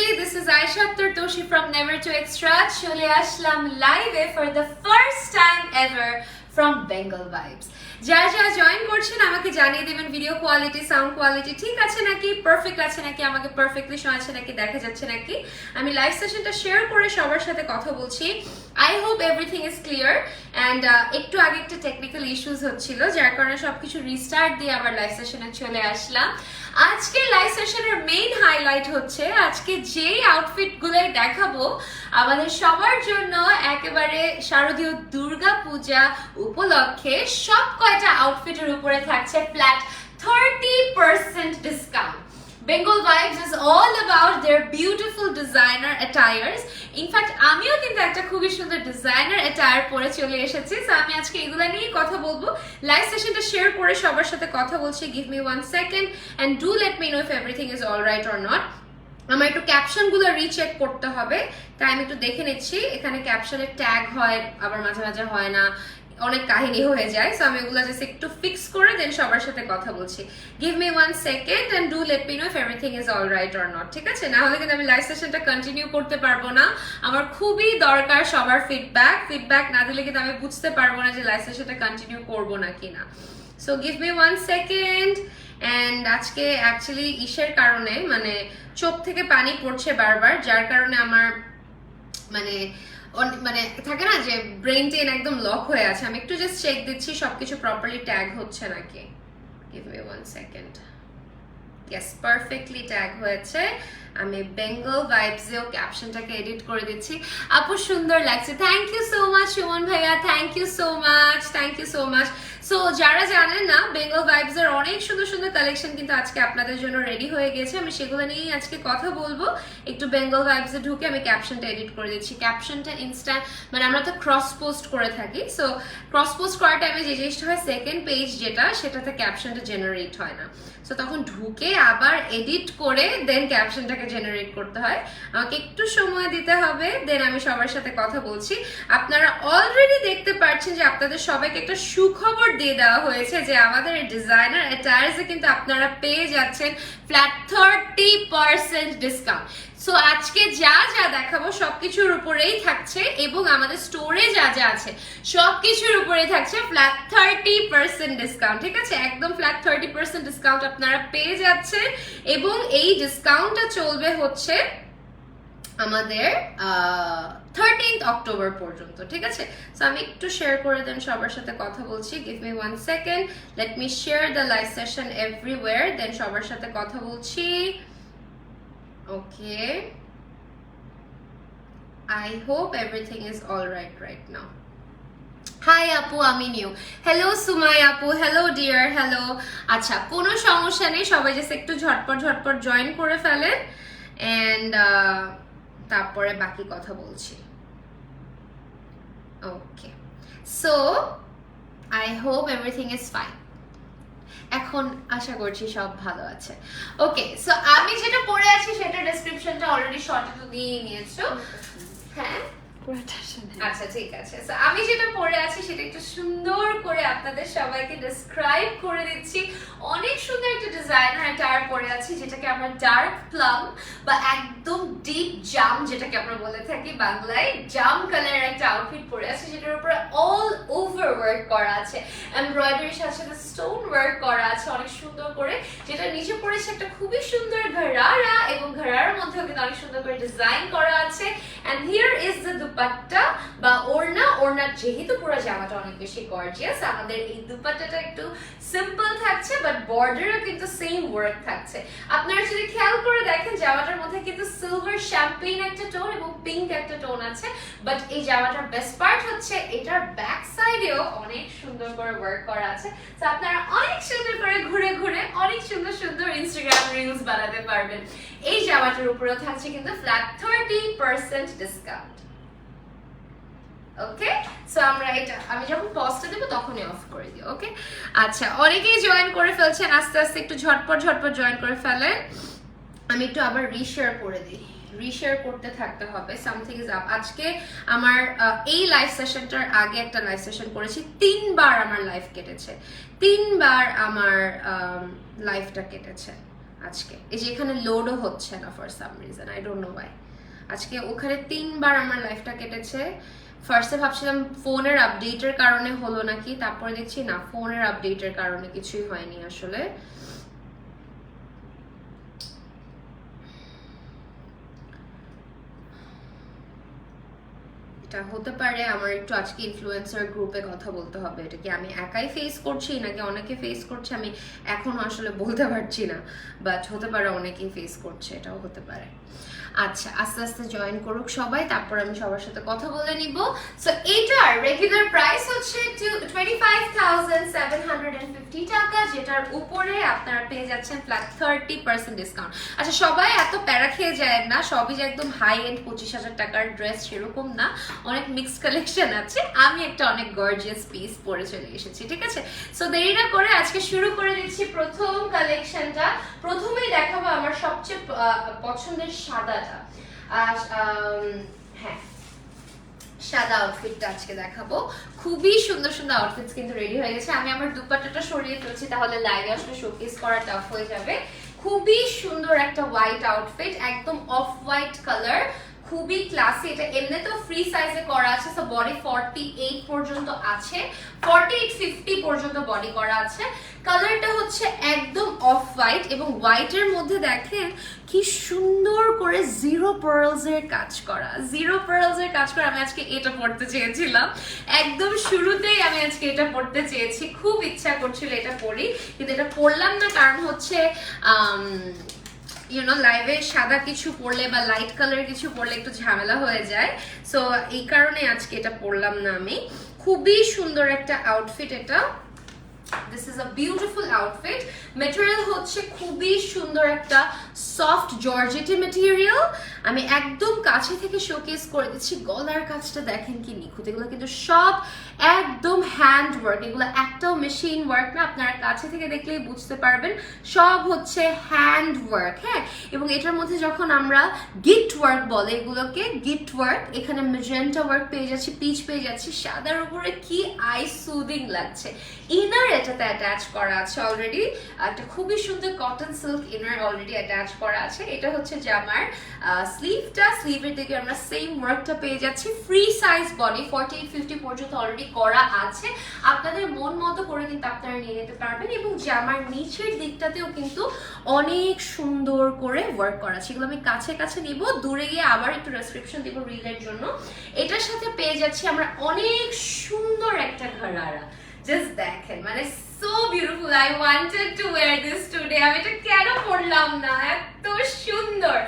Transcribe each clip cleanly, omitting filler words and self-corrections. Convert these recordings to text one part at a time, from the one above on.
everybody, this is Aisha Toshi from Never to Extra. Chole ashlam live for the first time ever from Bengal Vibes. যারা যারা join করছেন আমাকে জানিয়ে দেবেন video quality sound quality ঠিক আছে নাকি, পারফেক্ট আছে নাকি, আমাকে পারফেক্টলি শোনাচ্ছে নাকি, দেখা যাচ্ছে নাকি। আমি লাইভ সেশনটা শেয়ার করে সবার সাথে কথা বলছি। I hope everything is clear and একটু আগে একটা টেকনিক্যাল ইস্যুস হচ্ছিল, যার কারণে সবকিছু রিস্টার্ট দিয়ে আবার লাইভ সেশনে চলে আসলাম। আজকে লাইভ সেশনের মেইন হাইলাইট হচ্ছে আজকে যেই আউটফিটগুলো দেখাবো আমাদের সবার জন্য একেবারে শারদীয় দুর্গা পূজা উপলক্ষে সব কয়টা আউটফিটের উপরে থাকছে flat 30% discount. Bengal Vibes is all about their beautiful designer attires. In fact, আমিও কিন্তু একটা খুবই সুন্দর ডিজাইনার অ্যাটায়ার পরে চলে এসেছি। সো আমি আজকে এগুলা নিয়ে কথা বলবো। লাইভ সেশনটা শেয়ার করে সবার সাথে কথা বলছি। Give me 1 second and do let me know if everything is all right or not. আমার একটু ক্যাপশনগুলো রিচেক করতে হবে, তাই আমি একটু দেখে নিচ্ছি। এখানে ক্যাপশনের ট্যাগ হয়, আবার মাঝে মাঝে হয় না, অনেক কাহিনী হয়ে যায়। সো আমি এগুলো জাস্ট একটু ফিক্স করে দেন সবার সাথে কথা বলছি। Give me 1 second and do let me know if everything is all right or not. ঠিক আছে, না হলে কিন্তু আমি লাইভ সেশনটা কন্টিনিউ করতে পারবো না। আমার খুবই দরকার সবার ফিডব্যাক না দিলে কিন্তু আমি বুঝতে পারবো না যে লাইভ সেশনটা কন্টিনিউ করবো না কিনা। So give me 1 second. And আজকে অ্যাকচুয়ালি ইসের কারণে মানে চোখ থেকে পানি পড়ছে বারবার, যার কারণে আমার মানে থাকে না যে ব্রেন টেন একদম লক হয়ে আছে। আমি একটু জাস্ট চেক দিচ্ছি সবকিছু প্রপারলি ট্যাগ হচ্ছে নাকি। Give me 1 second. Yes, perfectly tag হয়েছে। আমি বেঙ্গল ভাইবসেও ক্যাপশনটাকে এডিট করে দিচ্ছি। আপু সুন্দর লাগছে, thank you so much Suman ভাইয়া, thank you so much. So যারা জানেন না, বেঙ্গল ভাইবস এর অনেক সুন্দর সুন্দর কালেকশন কিন্তু আজকে আপনাদের জন্য রেডি হয়ে গেছে। আমি সেগুলো নিয়েই আজকে কথা বলবো। একটু বেঙ্গল ভাইবস এ ঢুকে আমি ক্যাপশনটা এডিট করে দিচ্ছি। ক্যাপশনটা ইনস্ট্যান্ট মানে আমরা তো ক্রস পোস্ট করে থাকি। সো ক্রস পোস্ট করার টাইমে যে জিনিসটা হয়, সেকেন্ড পেজ যেটা, সেটাতে ক্যাপশনটা জেনারেট হয় না। সো তখন ঢুকে আবার এডিট করে দেন ক্যাপশনটাকে জেনারেট করতে হয়। আমাকে একটু সময় দিতে হবে, দেন আমি সবার সাথে কথা বলছি। আপনারা অলরেডি দেখতে পাচ্ছেন যে আপনাদের সবাইকে একটা সুখবর দিয়ে দেওয়া হয়েছে যে আমাদের ডিজাইনার অ্যাটায়ার্সে কিন্তু আপনারা পেয়ে যাচ্ছেন ফ্ল্যাট 30% ডিসকাউন্ট। সো আজকে যা যা দেখাবো সবকিছুর উপরেই থাকছে, এবং আমাদের স্টোরে যা যা আছে সবকিছুর উপরেই থাকছে ফ্ল্যাট 30% ডিসকাউন্ট। ঠিক আছে, একদম ফ্ল্যাট 30% ডিসকাউন্ট আপনারা পেয়ে যাচ্ছেন, এবং এই ডিসকাউন্টটা চলবে হচ্ছে আমাদের 13th অক্টোবর পর্যন্ত। ঠিক আছে, সো আমি একটু শেয়ার করে দেন সবার সাথে কথা বলছি। Give me 1 second, let me share the live session everywhere, then সবার সাথে কথা বলছি। Okay, I hope everything is all right now. Hi আপু, আমি নিউ। হ্যালো সুমাই আপু, হ্যালো ডিয়ার, হ্যালো। আচ্ছা, কোনো সমস্যা নেই, সবাই জাস্ট একটু ঝটপট জয়েন করে ফেলেন এন্ড তারপরে বাকি কথা বলছি। Okay, so I hope everything is fine. এখন আশা করছি সব ভালো আছে। ওকে, সো আমি যেটা পড়ে আছি সেটা ডেসক্রিপশনটা অলরেডি শর্টে তো দিয়ে নিয়েছো। হ্যাঁ, আচ্ছা ঠিক আছে। সো আমি যেটা পড়ে আছি সেটা একটু সুন্দর করে আপনাদের সবাইকে ডেসক্রাইব করে দিচ্ছি। অনেক সুন্দর একটা ডিজাইনার অ্যাটায়ার পরে আছি, যেটাকে আমরা ডার্ক প্লাম বা একদম ডিপ জাম যেটাকে আমরা বলে থাকি বাংলায়, জাম কালারের একটা আউটফিট পরে আছে, যেটার উপরে অল ওভার ওয়ার্ক করা আছে, এমব্রয়ডারির সাথে সাথে স্টোন ওয়ার্ক করা আছে অনেক সুন্দর করে, যেটা নিচে পড়েছে একটা খুবই সুন্দর ঘরারা, এবং ঘরারার মধ্যেও কিন্তু অনেক সুন্দর করে ডিজাইন করা আছে। And here is the dupatta বা ওড়না যেহেতু পুরো জামাটা অনেক বেশি গর্জিয়াস, আমাদের এই দুপাট্টাটা একটু সিম্পল থাকছে, বাট বর্ডারও কিন্তু সেম ওয়ার্ক থাকছে। আপনারা যদি খেয়াল করে দেখেন, জামাটার মধ্যে কিন্তু সিলভার শ্যাম্পেইন একটা টোন এবং পিঙ্ক একটা টোন আছে, বাট এই জামাটার বেস্ট পার্ট হচ্ছে এটার ব্যাক সাইডেও অনেক সুন্দর করে ওয়ার্ক করা আছে। তো আপনারা অনেক সুন্দর করে ঘুরে ঘুরে অনেক সুন্দর ইনস্টাগ্রাম রিলস বানাতে পারবেন। এই জামাটার উপরেও থাকছে কিন্তু ফ্ল্যাট 30% ডিসকাউন্ট। ওকে, সো আমরা এটা আমি যখন পজটা দেবো তখনই অফ করে দিই। ওকে, আচ্ছা, অনেকেই জয়েন করে ফেলছেন, আস্তে আস্তে একটু ঝটপট জয়েন করে ফেলেন। আমি একটু আবার রিশেয়ার করে দিই, রিশেয়ার করতে থাকতে হবে। Something is up. আজকে আমার এই লাইভ সেশনটার আগে একটা লাইভ সেশন করেছি, 3 বার আমার লাইফ কেটেছে, 3 বার আমার লাইফটা কেটেছে। আজকে এই যে এখানে লোডও হচ্ছে না for some reason, I don't know Y. আজকে ওখানে 3বার আমার লাইফটা কেটেছে। ফার্স্টে ভাবছিলাম ফোনের আপডেটের কারণে হলো নাকি, তারপরে দেখছি না, ফোনের আপডেটের কারণে কিছুই হয়নি আসলে। এটা হতে পারে আমার একটু আজকে ইনফ্লুয়েন্সার গ্রুপে কথা বলতে হবে, এটা কি আমি একাই ফেস করছি নাকি অনেকে ফেস করছে আমি এখনো আসলে বলতে পারছি না, বাট হতে পারে অনেকেই ফেস করছে, এটাও হতে পারে। আচ্ছা, আস্তে আস্তে জয়েন করুক সবাই, তারপর আমি সবার সাথে কথা বলে নিব। সো এটার রেগুলার প্রাইস হচ্ছে 25,750 টাকা, যেটার উপরে আপনারা পেয়ে যাচ্ছেন ফ্ল্যাট 30% ডিসকাউন্ট। আচ্ছা, সবাই এত প্যারা খেয়ে যায় না, সবই যে একদম হাই এন্ড 25,000 টাকার ড্রেস সেরকম না, অনেক মিক্সড কালেকশন আছে। আমি একটা অনেক গর্জিয়াস পিস পরে চলে এসেছি, ঠিক আছে? সো দেরি না করে আজকে শুরু করে দিচ্ছি প্রথম কালেকশনটা। প্রথমেই দেখাবো আমার সবচেয়ে পছন্দের সাদাটা। হ্যাঁ, সাদা আউটফিটটা আজকে দেখাবো। খুবই সুন্দর সুন্দর আউটফিটস কিন্তু রেডি হয়ে গেছে। আমি আমার দুপাট্টাটা সরিয়ে ফেলছি, তাহলে লাইভে আসলে শোকেস করা টাফ হয়ে যাবে। খুবই সুন্দর একটা হোয়াইট আউটফিট, একদম অফ হোয়াইট কালার, খুবই ক্লাসি। এটা এমনিতেও ফ্রি সাইজে করা আছে, সো বডি 48 পর্যন্ত আছে, 48-50 পর্যন্ত বডি করা আছে। কালারটা হচ্ছে একদম অফ হোয়াইট, এবং হোয়াইটের মধ্যে দেখেন কি সুন্দর করে জিরো পার্লস এর কাজ করা, জিরো পার্লস এর কাজ করা। আমি আজকে এটা পড়তে চেয়েছিলাম, একদম শুরুতেই আমি আজকে এটা পড়তে চেয়েছি, খুব ইচ্ছা করছিল এটা পড়ি, কিন্তু এটা পড়লাম না, কারণ হচ্ছে লাইভে সাদা কিছু পরলে বা লাইট কালার কিছু পরলে একটু ঝামেলা হয়ে যায়, সো এই কারণে আজকে এটা পরলাম না আমি। খুবই সুন্দর একটা আউটফিট এটা। This is a beautiful outfit. Material হচ্ছে খুবই সুন্দর একটা সফট জর্জেটি ম্যাটেরিয়াল। আমি একদম কাছে থেকে শোকেস করে দিচ্ছি। গলার কাজটা দেখেন কি নিখুঁত, এগুলো কিন্তু সব একদম হ্যান্ড ওয়ার্ক, এগুলো একটাও মেশিন ওয়ার্ক না, আপনারা কাছে থেকে দেখলেই বুঝতে পারবেন সব হচ্ছে হ্যান্ড ওয়ার্ক। হ্যাঁ, এবং এটার মধ্যে যখন আমরা গিট ওয়ার্ক বলে এগুলোকে, গিট ওয়ার্ক, এখানে ম্যাজেন্টা ওয়ার্ক পেয়ে যাচ্ছি, পিচ পেয়ে যাচ্ছি, সাদার উপরে কি আই সুদিং লাগছে। ইনার এটাতে অ্যাটাচ করা আছে অলরেডি, একটা খুবই সুন্দর cotton silk inner already attach করা আছে। এটা হচ্ছে জামার স্লিভটা, স্লিভের দিকে আমরা সেম ওয়ার্কটা পেয়ে যাচ্ছি। ফ্রি সাইজ বডি 48-50 পর্যন্ত অলরেডি করা আছে, আপনাদের মন মতো করে কিন্তু আপনারা নিয়ে নিতে পারবেন। এবং জামার নিচের দিকটাতেও কিন্তু অনেক সুন্দর করে ওয়ার্ক করা আছে। এগুলো আমি কাছে কাছে নিব, দূরে গিয়ে আবার একটু রেসক্রিপশন দিব রিলের জন্য। এটার সাথে পেয়ে যাচ্ছি আমরা অনেক সুন্দর একটা ঘাড়ারা। জাস্ট দেখেন, মানে so beautiful, I wanted to wire this today. আমি এটা কেন পরলাম না, এত সুন্দর,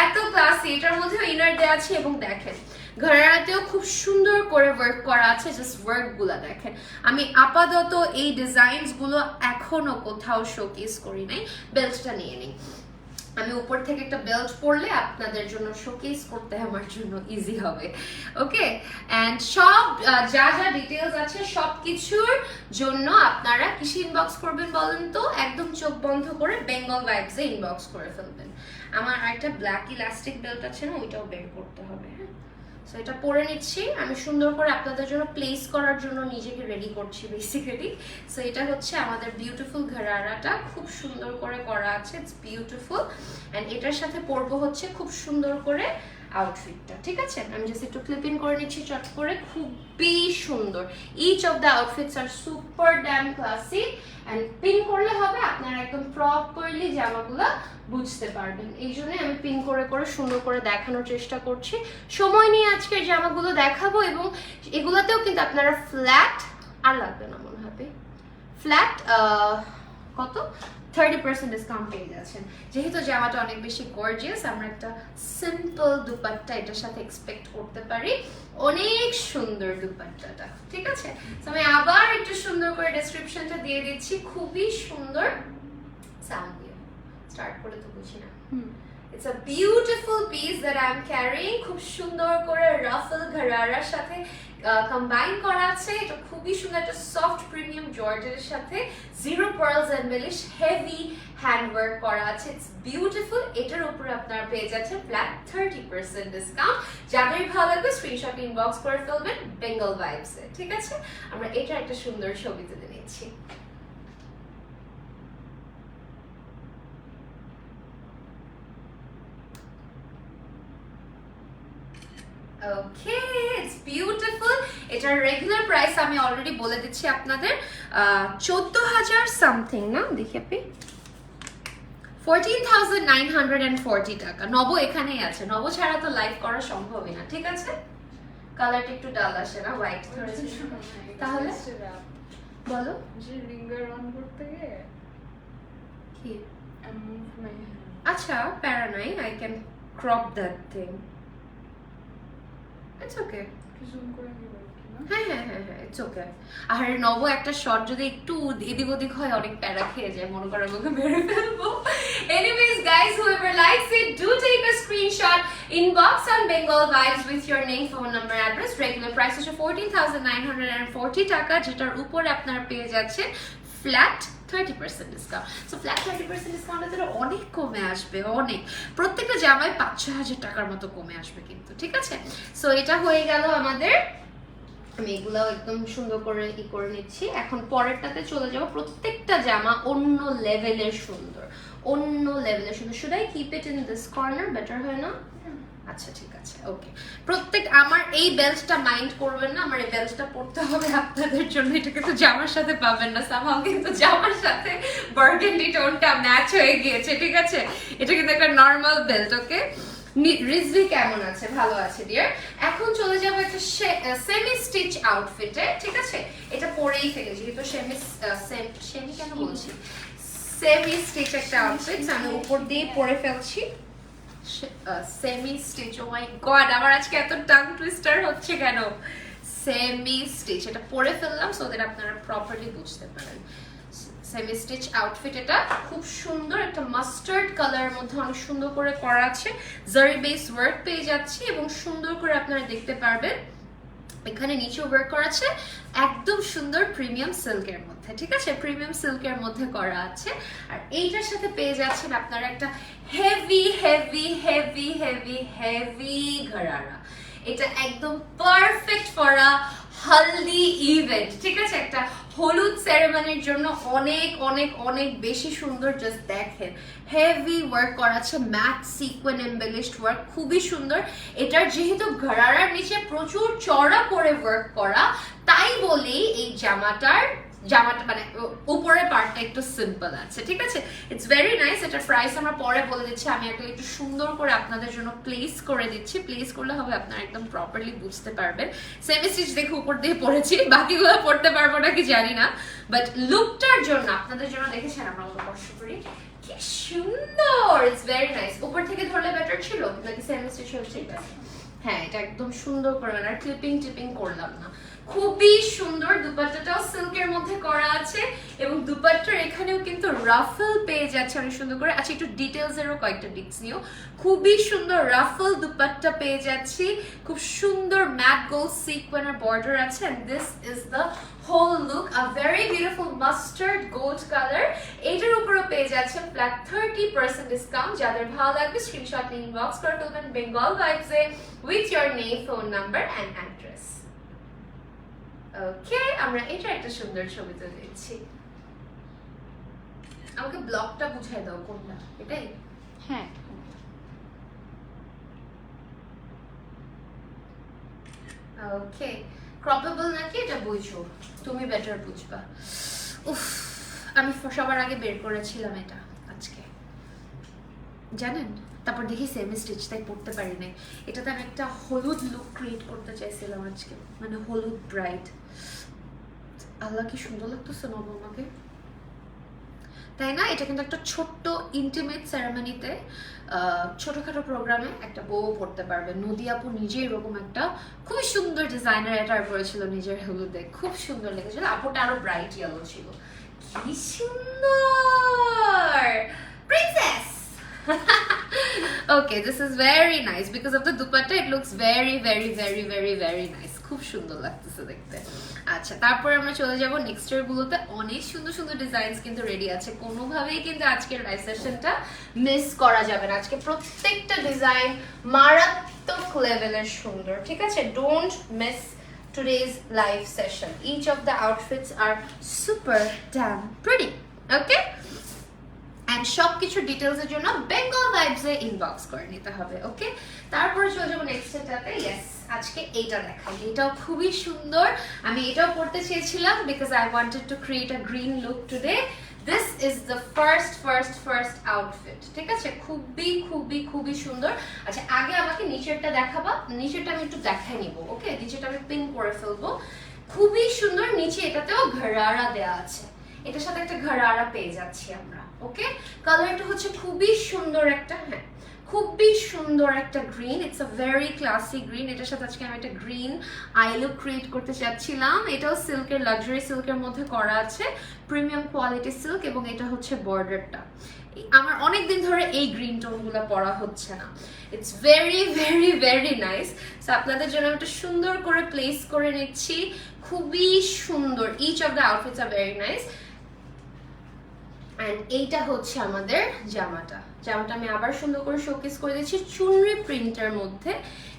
এত ক্লাসি। এটার মধ্যেও ইনার দেওয়া আছে, এবং দেখেন ঘাড়াতেও খুব সুন্দর করে ওয়ার্ক করা আছে। জাস্ট ওয়ার্ক গুলা দেখেন। আমি আপাতত এই ডিজাইনস গুলো এখনো কোথাও শোকেস করি নাই। বেল্টটা নিয়ে নিই, আমি উপর থেকে একটা বেল্ট পরলে আপনাদের জন্য শোকেস করতে আমার জন্য ইজি হবে। ওকে, এন্ড সব যা যা ডিটেইলস আছে সব কিছুর জন্য আপনারা কিসে ইনবক্স করবেন বলেন তো? একদম চোখ বন্ধ করে বেঙ্গল ভাইবস এ ইনবক্স করে ফেলবেন। আমার আরেকটা ব্ল্যাক ইলাস্টিক বেল্ট আছে না, ওইটাও বের করতে হবে। হ্যাঁ, সো এটা পরে নিচ্ছি, আমি সুন্দর করে আপনাদের জন্য প্লেস করার জন্য নিজেকে রেডি করছি বেসিক্যালি। সো এটা হচ্ছে আমাদের বিউটিফুল ঘাড়ারাটা, খুব সুন্দর করে করা আছে, ইটস বিউটিফুল। এন্ড এটার সাথে পরবো হচ্ছে খুব সুন্দর করে আউটফিটটা, ঠিক আছে? আমি জাস্ট একটু ক্লিপ ইন করে নিচ্ছি চট করে। খুবই সুন্দর, each of the outfits are super damn classy. And pin করলে হবে, আপনারা একদম প্রপারলি জামাগুলো বুঝতে পারবেন। এই জন্য আমি পিন করে করে সুন্দর করে দেখানোর চেষ্টা করছি। সময় নিয়ে আজকের জামাগুলো দেখাবো, এবং এগুলাতেও কিন্তু আপনারা ফ্ল্যাট আর লাগবে না মনে হবে, ফ্ল্যাট কত 30% ডিসকাউন্ট পেয়ে যাচ্ছেন। যেহেতু জামাটা অনেক বেশি গর্জিয়াস, আমরা একটা সিম্পল দুপাট্টা এটার সাথে এক্সপেক্ট করতে পারি। অনেক সুন্দর দুপাট্টাটা, ঠিক আছে? তো আমি আবার একটু সুন্দর করে ডেসক্রিপশনটা দিয়ে দিচ্ছি। খুবই সুন্দর সাউন্ড দিয়ে স্টার্ট করে তো বুঝি না। It's a beautiful piece that I'm carrying. খুব সুন্দর করে রাফল ঘাড়ারার সাথে কম্বাইন করা আছে। এটা খুবই সুন্দর, একটা সফট প্রিমিয়াম জর্জেটের সাথে জিরো পার্লস এন্ড মেলিশ হেভি হ্যান্ড ওয়ার্ক করা আছে। It's beautiful. এটার উপরে আপনারা পেয়ে যাচ্ছেন ফ্ল্যাট 30% ডিসকাউন্ট। যাদের ভালো লাগবে স্ক্রিনশট ইনবক্স করে ফেলবেন বেঙ্গল ভাইবস এ, ঠিক আছে? আমরা এটা একটা সুন্দর ছবি তুলে নিচ্ছি। ওকে, ইটস বিউটিফুল। এটার রেগুলার প্রাইস আমি অলরেডি বলে দিচ্ছি আপনাদের, 14,000 সামথিং না, দেখি আপনি, 14,940 টাকা। নব এখানেই আছে, নব ছাড়া তো লাইভ করা সম্ভবই না, ঠিক আছে? কালারটা একটু ডাল আসে না, হোয়াইট ধরেছে, তাহলে বলো যে রিঙ্গার অন করতে গিয়ে কি? Move my hand. আচ্ছা, প্যারা নাই, I can crop that thing, it's okay. Zoom করে দিবো কি না? হ্যাঁ হ্যাঁ হ্যাঁ হ্যাঁ, ইটস ওকে। আর নব একটা শট যদি একটু এদিক ওদিক হয় অনেক প্যারা খেয়ে যায়, মনে করো আমাকে মেরে ফেলবো। Anyways guys, whoever likes it, do take a screenshot, inbox on Bengal Vibes with your name, phone number, address. Regular price হচ্ছে 14,940 টাকা, যেটার উপরে আপনারা পেয়ে যাচ্ছেন ফ্ল্যাট 30% ডিসকাউন্ট। সো ফ্ল্যাট 30% ডিসকাউন্টে তাহলে অনেক কমে আসবে, অনেক, প্রত্যেকটা জামায় 5-6 হাজার টাকার মতো কমে আসবে কিন্তু, ঠিক আছে? সো এটা হয়ে গেল আমাদের, আমি এগুলাও একদম সুন্দর করে করে নিচ্ছি। এখন পরেরটাতে চলে যাবো। প্রত্যেকটা জামা অন্য লেভেলের সুন্দর, অন্য লেভেলের সুন্দর। Should I keep it in this corner, better হয় না? আচ্ছা ঠিক আছে, ওকে। প্রত্যেক, আমার এই বেল্টটা মাইন্ড করবেন না, আমার এই বেল্টটা পড়তে হবে আপনাদের জন্য, এটা কিন্তু জামার সাথে পাবেন না, সামহাও কিন্তু জামার সাথে বার্গেন্ডি টোনটা ম্যাচ হয়ে গিয়েছে, ঠিক আছে? এটা কিন্তু একটা নরমাল বেল্ট, ওকে? রিজভি কেমন আছে? ভালো আছে ডিয়ার। এখন চলে যাবো একটা সেমি স্টিচ আউটফিটে, ঠিক আছে? এটা পরেই ফেলেছি, যেহেতু সেমি কেন বলছি, সেমি স্টিচ একটা আউটফিট, আমি উপর দিয়ে পরে ফেলছি। সেমি স্টিচ, ও মাই গড, আমার আজকে এত টাং টুইস্টার হচ্ছে কেন? সেমি স্টিচ, এটা পরে ফেললাম সো দ্যাট আপনারা প্রপারলি বুঝতে পারেন। সেমি স্টিচ আউটফিট, এটা খুব সুন্দর, একটা মাস্টার্ড কালারের মধ্যে অনেক সুন্দর করে করা আছে, জারি বেস ওয়ার্ক পেয়ে যাচ্ছি, এবং সুন্দর করে আপনারা দেখতে পারবেন এখানে নিচে ওয়ার্ক করা আছে একদম সুন্দর প্রিমিয়াম সিল্কের মধ্যে, ঠিক আছে? প্রিমিয়াম সিল্কের মধ্যে করা আছে। আর এইটার সাথে পেয়ে যাচ্ছেন আপনারা একটা heavy heavy heavy heavy heavy gharara. এটা একদম perfect for a haldi event, ঠিক আছে? একটা হলুদ সেরেমনির জন্য অনেক অনেক অনেক বেশি সুন্দর। জাস্ট দেখেন, হেভি ওয়ার্ক করা আছে, ম্যাট সিকোয়েন এমবেলিশড ওয়ার্ক, খুবই সুন্দর। এটার যেহেতু ঘরারার নিচে প্রচুর চড়া করে ওয়ার্ক করা, তাই বলেই এই জামাটা মানে উপরের পার্টটা একটু সিম্পল আছে, ঠিক আছে? It's very nice. এটার প্রাইস আমরা পরে বলে দিচ্ছি, আমি একটু সুন্দর করে আপনাদের জন্য প্লেস করে দিচ্ছি। প্লেস করলে হবে আপনারা একদম প্রপারলি বুঝতে পারবেন। সেমি স্টিচ দেখে উপর দিয়ে পড়েছি, বাকিগুলো পড়তে পারবো না কি জানি না, বাট লুকটার জন্য আপনাদের জন্য দেখেছেন আমরা কত কষ্ট করি, কি সুন্দর। It's very nice. উপর থেকে ধরলে বেটার ছিল নাকি সেমি স্টিচ হচ্ছে? হ্যাঁ, এটা একদম সুন্দর করে, আর টিপিং করলাম না, খুবই সুন্দর। দুপাট্টাটাও সিল্কের মধ্যে করা আছে, এবং দুপাট্টার এখানেও কিন্তু রাফেল পেয়ে যাচ্ছে অনেক সুন্দর করে। আচ্ছা, একটু ডিটেলস এরও কয়েকটা ডিক্স নিও। খুবই সুন্দর রাফেল দুপাট্টা পেয়ে যাচ্ছি, খুব সুন্দর ম্যাট গোল্ড সিকোয়েনের বর্ডার আছে, and this is the whole look, a very beautiful mustard gold colour. এটার উপরও পেয়ে যাচ্ছে ফ্ল্যাট 30% ডিসকাউন্ট। যাদের ভালো লাগবে স্ক্রিনশট নিয়ে ইনবক্স করে ফেলবেন বেঙ্গল ভাইবসে with your name, phone number and address. Okay, আমরা এটা একটা সুন্দর ছবি তুলে দিচ্ছি। আমাকে ব্লকটা বুঝাই দাও কোনটা, এটাই? হ্যাঁ, ওকে, ক্রপেবল নাকি এটা বুঝো, তুমি বেটার বুঝবা। উফ, আমি সবার আগে বের করেছিলাম এটা আজকে, জানেন? তারপর দেখি সেমি স্টিচ, তাই পড়তে পারি নাই। এটাতে আমি একটা হলুদ লুক ক্রিয়েট করতে চাইছিলাম আজকে, মানে হলুদ ব্রাইড। আল্লাহ, কি সুন্দর লাগতেছে নব আমাকে, তাই না? এটা কিন্তু একটা ছোট্ট ইন্টিমেট সেরেমনিতে, ছোটখাটো প্রোগ্রামে একটা বউ পড়তে পারবে। নদী আপু নিজে এরকম একটা খুবই সুন্দর ডিজাইনার অ্যাটার করেছিল নিজের হলুদে, খুব সুন্দর লেগেছিল। আপুটা আরো ব্রাইট ইয়েলো ছিল, কি সুন্দর princess. Okay, this is very nice because of the dupatta. It looks very very very very very nice. খুব সুন্দর লাগতেছে দেখতে। আচ্ছা, তারপরে আমরা চলে যাব নেক্সট এর গুলোতে। অনেক সুন্দর সুন্দর ডিজাইনস কিন্তু রেডি আছে, কোনোভাবেই কিন্তু আজকের লাইভ সেশনটা মিস করা যাবে না। আজকে প্রত্যেকটা ডিজাইন মারাত্মক লেভেলের সুন্দর, ঠিক আছে? Don't miss today's live session. Each of the outfits are super damn pretty. Okay? And সব কিছু ডিটেলসের জন্য বেঙ্গল ভাইবসে ইনবক্স করে নিতে হবে, ওকে? তারপরে চলে যাবো নেক্সট এটাতে। ইয়েস, আজকে এইটা দেখাই, এটাও খুবই সুন্দর। আমি এটাও পড়তে চেয়েছিলাম because I wanted to create a green look today. This is the first outfit, ঠিক আছে? খুবই খুবই খুবই সুন্দর। আচ্ছা, আগে আমাকে নিচেরটা দেখাবা, নিচেরটা আমি একটু দেখাই নিব, ওকে? নিচেরটা আমি পিন করে ফেলবো। খুবই সুন্দর, নিচে এটাতেও ঘরারা দেওয়া আছে, এটার সাথে একটা ঘরারা পেয়ে যাচ্ছি আমরা, ওকে? কালারটা হচ্ছে খুবই সুন্দর একটা, হ্যাঁ খুবই সুন্দর একটা green. It's a very classy green. এটার সাথে আজকে আমি একটা গ্রিন আই লুক ক্রিয়েট করতে চাচ্ছিলাম। এটাও সিল্কের, লাক্সারি সিল্কের মধ্যে করা আছে, প্রিমিয়াম কোয়ালিটি সিল্ক, এবং এটা হচ্ছে বর্ডারটা। আমার অনেক দিন ধরে এই গ্রিন টোনগুলো পরা হচ্ছে না। It's very very very nice. So আপনাদের জন্য একটা সুন্দর করে প্লেস করে নিচ্ছি, খুবই সুন্দর। Each of the outfits are very nice. And এইটা হচ্ছে আমাদের জামাটা। জামাটা আমি আবার সুন্দর করে শোকেস করে দিচ্ছি চুনরি প্রিন্টের মধ্যে।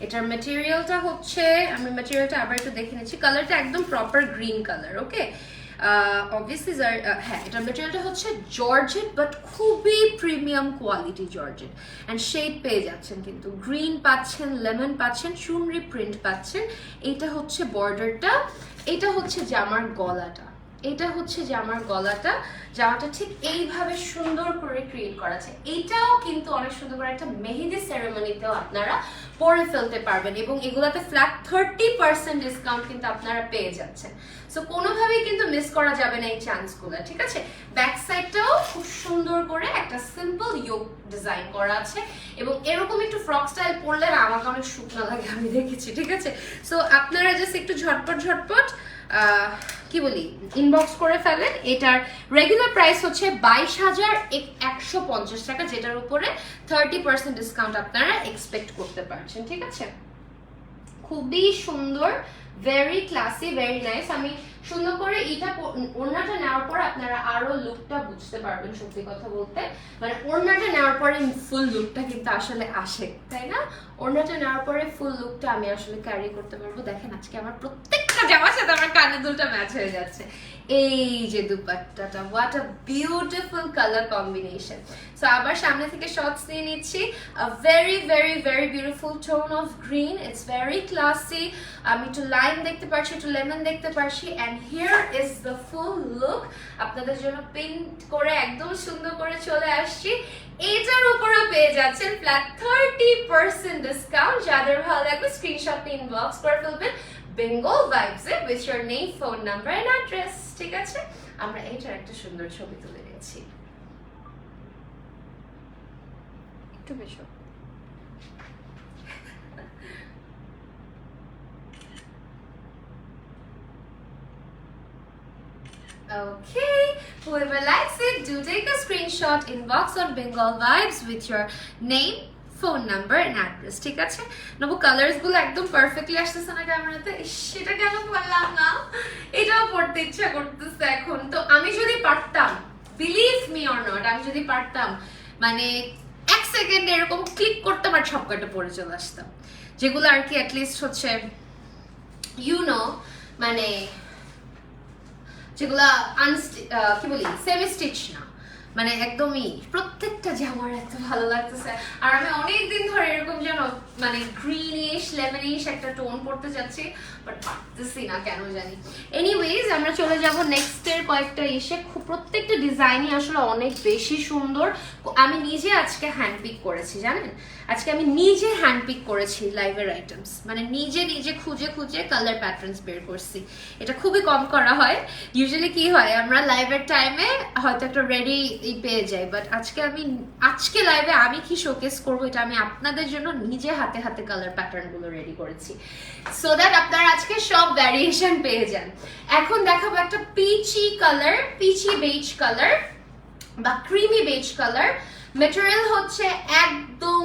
এটার ম্যাটেরিয়ালটা হচ্ছে, আমি ম্যাটেরিয়ালটা আবার একটু দেখে নিচ্ছি, কালারটা একদম proper green colour, okay? Obviously হ্যাঁ, এটার ম্যাটেরিয়ালটা হচ্ছে জর্জেট, বাট খুবই premium quality georgette. And shade পেয়ে যাচ্ছেন, কিন্তু গ্রিন পাচ্ছেন, লেমন পাচ্ছেন, চুনরি প্রিন্ট পাচ্ছেন। এইটা হচ্ছে বর্ডারটা, এটা হচ্ছে জামার গলাটা, এটা হচ্ছে জামার গলাটা। জামাটা ঠিক এইভাবে সুন্দর করে ক্রিয়েট করা আছে। এইটাও কিন্তু অনেক সুন্দর করে একটা মেহেদি সেরেমনিতেও আপনারা পরে ফেলতে পারবেন, এবং এগুলাতে ফ্ল্যাট 30% ডিসকাউন্ট কিন্তু আপনারা পেয়ে যাচ্ছেন। সো কোনোভাবেই কিন্তু মিস করা যাবে না এই চান্সগুলো, ঠিক আছে? ব্যাক সাইডটাও খুব সুন্দর করে একটা সিম্পল ইয়োক ডিজাইন করা আছে, এবং এরকম একটু ফ্রক স্টাইল পরলে না আমাকে অনেক শুকনো লাগে, আমি দেখেছি, ঠিক আছে? সো আপনারা জাস্ট একটু ঝটপট কি বলি ইনবক্স করে ফেলেন। এটার রেগুলার প্রাইস হচ্ছে 22,150 টাকা, যেটার উপরে 30% ডিসকাউন্ট আপনারা এক্সপেক্ট করতে পারছেন, ঠিক আছে? খুবই সুন্দর, ভেরি ক্লাসি, ভেরি নাইস। আমি সুন্দর করে এইটা ওড়নাটা নেওয়ার পর আপনারা আরো লুকটা বুঝতে পারবেন। সত্যি কথা বলতে, মানে ওড়নাটা নেওয়ার পরে ফুল লুকটা কিন্তু আসলে আসে, তাই না? ওড়নাটা নেওয়ার পরে ফুল লুকটা আমি আসলে ক্যারি করতে পারবো। দেখেন আজকে আমার প্রত্যেকটা জামার সাথে আমার কানের দুলটা ম্যাচ হয়ে যাচ্ছে। এই যে দুপাট্টাটা, what a beautiful colour combination. So আবার সামনে থেকে শর্টস নিয়ে নিচ্ছি। A very very very beautiful tone of green, it's very classy. আমি একটু লাইন দেখতে পাচ্ছি, একটু লেমন দেখতে পাচ্ছি, and here is the full look. আপনাদের জন্য প্রিন্ট করে একদম সুন্দর করে চলে আসছি। এটার উপরেও পেয়ে যাচ্ছেন ফ্ল্যাট 30% ডিসকাউন্ট। যাদের ভালো লাগবে স্ক্রিনশট নিয়ে ইনবক্স করে ফেলবেন বেঙ্গল ভাইবস এ with your name, phone number and address, ঠিক আছে? আমরা এটার একটা সুন্দর ছবি তুলে নিয়েছি, একটু বেশি। Okay, whoever likes it, do take a screenshot, inbox on Bengal Vibes with your name, phone number and address, ঠিক আছে? নবু কালার্স গুলো একদম পারফেক্টলি আসতেছে না ক্যামেরাতে। সেটা কেন বললাম না, এটাও পড়তে ইচ্ছা করতেছে এখন। তো আমি যদি পারতাম, বিলিভ মি অর নট, আমি যদি পারতাম মানে 1 সেকেন্ড এরকম ক্লিক করতাম আর সবকটা পড়ে চলে আসতাম, যেগুলো আর কি অ্যাটলিস্ট হচ্ছে মানে যেগুলা কি বলি সেমি স্টিচ না, মানে একদমই প্রত্যেকটা জামার এত ভালো লাগতেছে। আর আমি অনেকদিন ধরে এরকম যেন মানে গ্রিনিশ লেমনিশ একটা টোন পড়তে যাচ্ছি, বাট পারতেছি না কেন জানি। এনিওয়েজ, আমরা চলে যাব নেক্সটের কয়েকটা ইসে। প্রত্যেকটা ডিজাইনই আসলে অনেক বেশি সুন্দর। আমি নিজে আজকে হ্যান্ডপিক করেছি, জানেন? আজকে আমি নিজে হ্যান্ডপিক করেছি লাইভের আইটেমস, মানে নিজে খুঁজে খুঁজে কালার প্যাটার্নস বের করছি। এটা খুবই কম করা হয়। ইউজুয়ালি কি হয়, আমরা লাইভের টাইমে হয়তো একটা রেডি পেয়ে যাই, বাট আজকে লাইভে আমি কি শোকেস করবো এটা আমি আপনাদের জন্য নিজে হাতে হাতে কালার প্যাটার্ন গুলো রেডি করেছি, সো দ্যাট আপনারা আজকে সব ভ্যারিয়েশন পেয়ে যান। এখন দেখাবো একটা peachy colour, peachy beige colour বা ক্রিমি বেজ কালার। ম্যাটেরিয়াল হচ্ছে একদম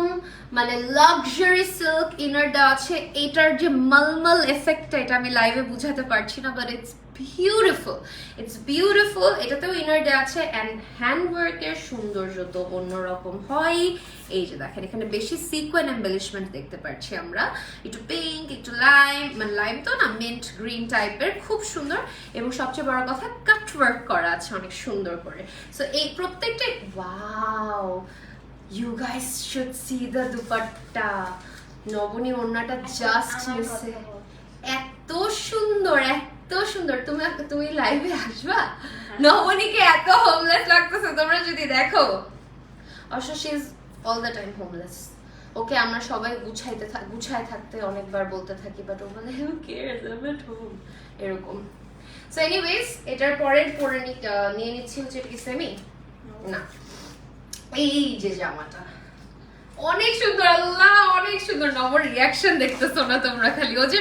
মানে লাক্সারি সিল্ক, ইনার দেওয়া আছে। এটার যে মলমল এফেক্টটা, এটা আমি লাইভে বুঝাতে পারছি না, but it's beautiful, it's beautiful. এটাতেও ইনার দেওয়া আছে অ্যান্ড হ্যান্ড ওয়ার্কের সৌন্দর্য তো অন্যরকম হয়। এই যে দেখেন এখানে বেশি সিকোয়েন এম্বেলিশমেন্ট দেখতে পাচ্ছি আমরা, একটু পিঙ্ক, একটু লাইম, মানে লাইম তো না, মিন্ট গ্রিন টাইপের, খুব সুন্দর। এবং সবচেয়ে বড় কথা কাট ওয়ার্ক করা আছে অনেক সুন্দর করে। সো এই প্রত্যেকটা, wow, you guys should see the dupatta. নবনী ওড়নাটা জাস্ট মিসে, এত সুন্দর, এত সুন্দর। তুমি লাইভে আসবা? নবনীকে এত হোমলেস লাগতেছে তোমরা যদি দেখো। অবশ্য she is all the time homeless. Okay আমরা সবাই গুছায় থাকতে অনেকবার বলতে থাকি, বাট ও বলে who cares, I am at home, এরকম। সো এনিওয়েজ, এটার পরের নিয়ে নিচ্ছি হচ্ছে এটা কি সেমি না, এই যে জামাটা অনেক সুন্দর, আল্লাহ অনেক সুন্দর। নবর রিয়াকশন দেখতেছো না তোমরা, খালি ও যে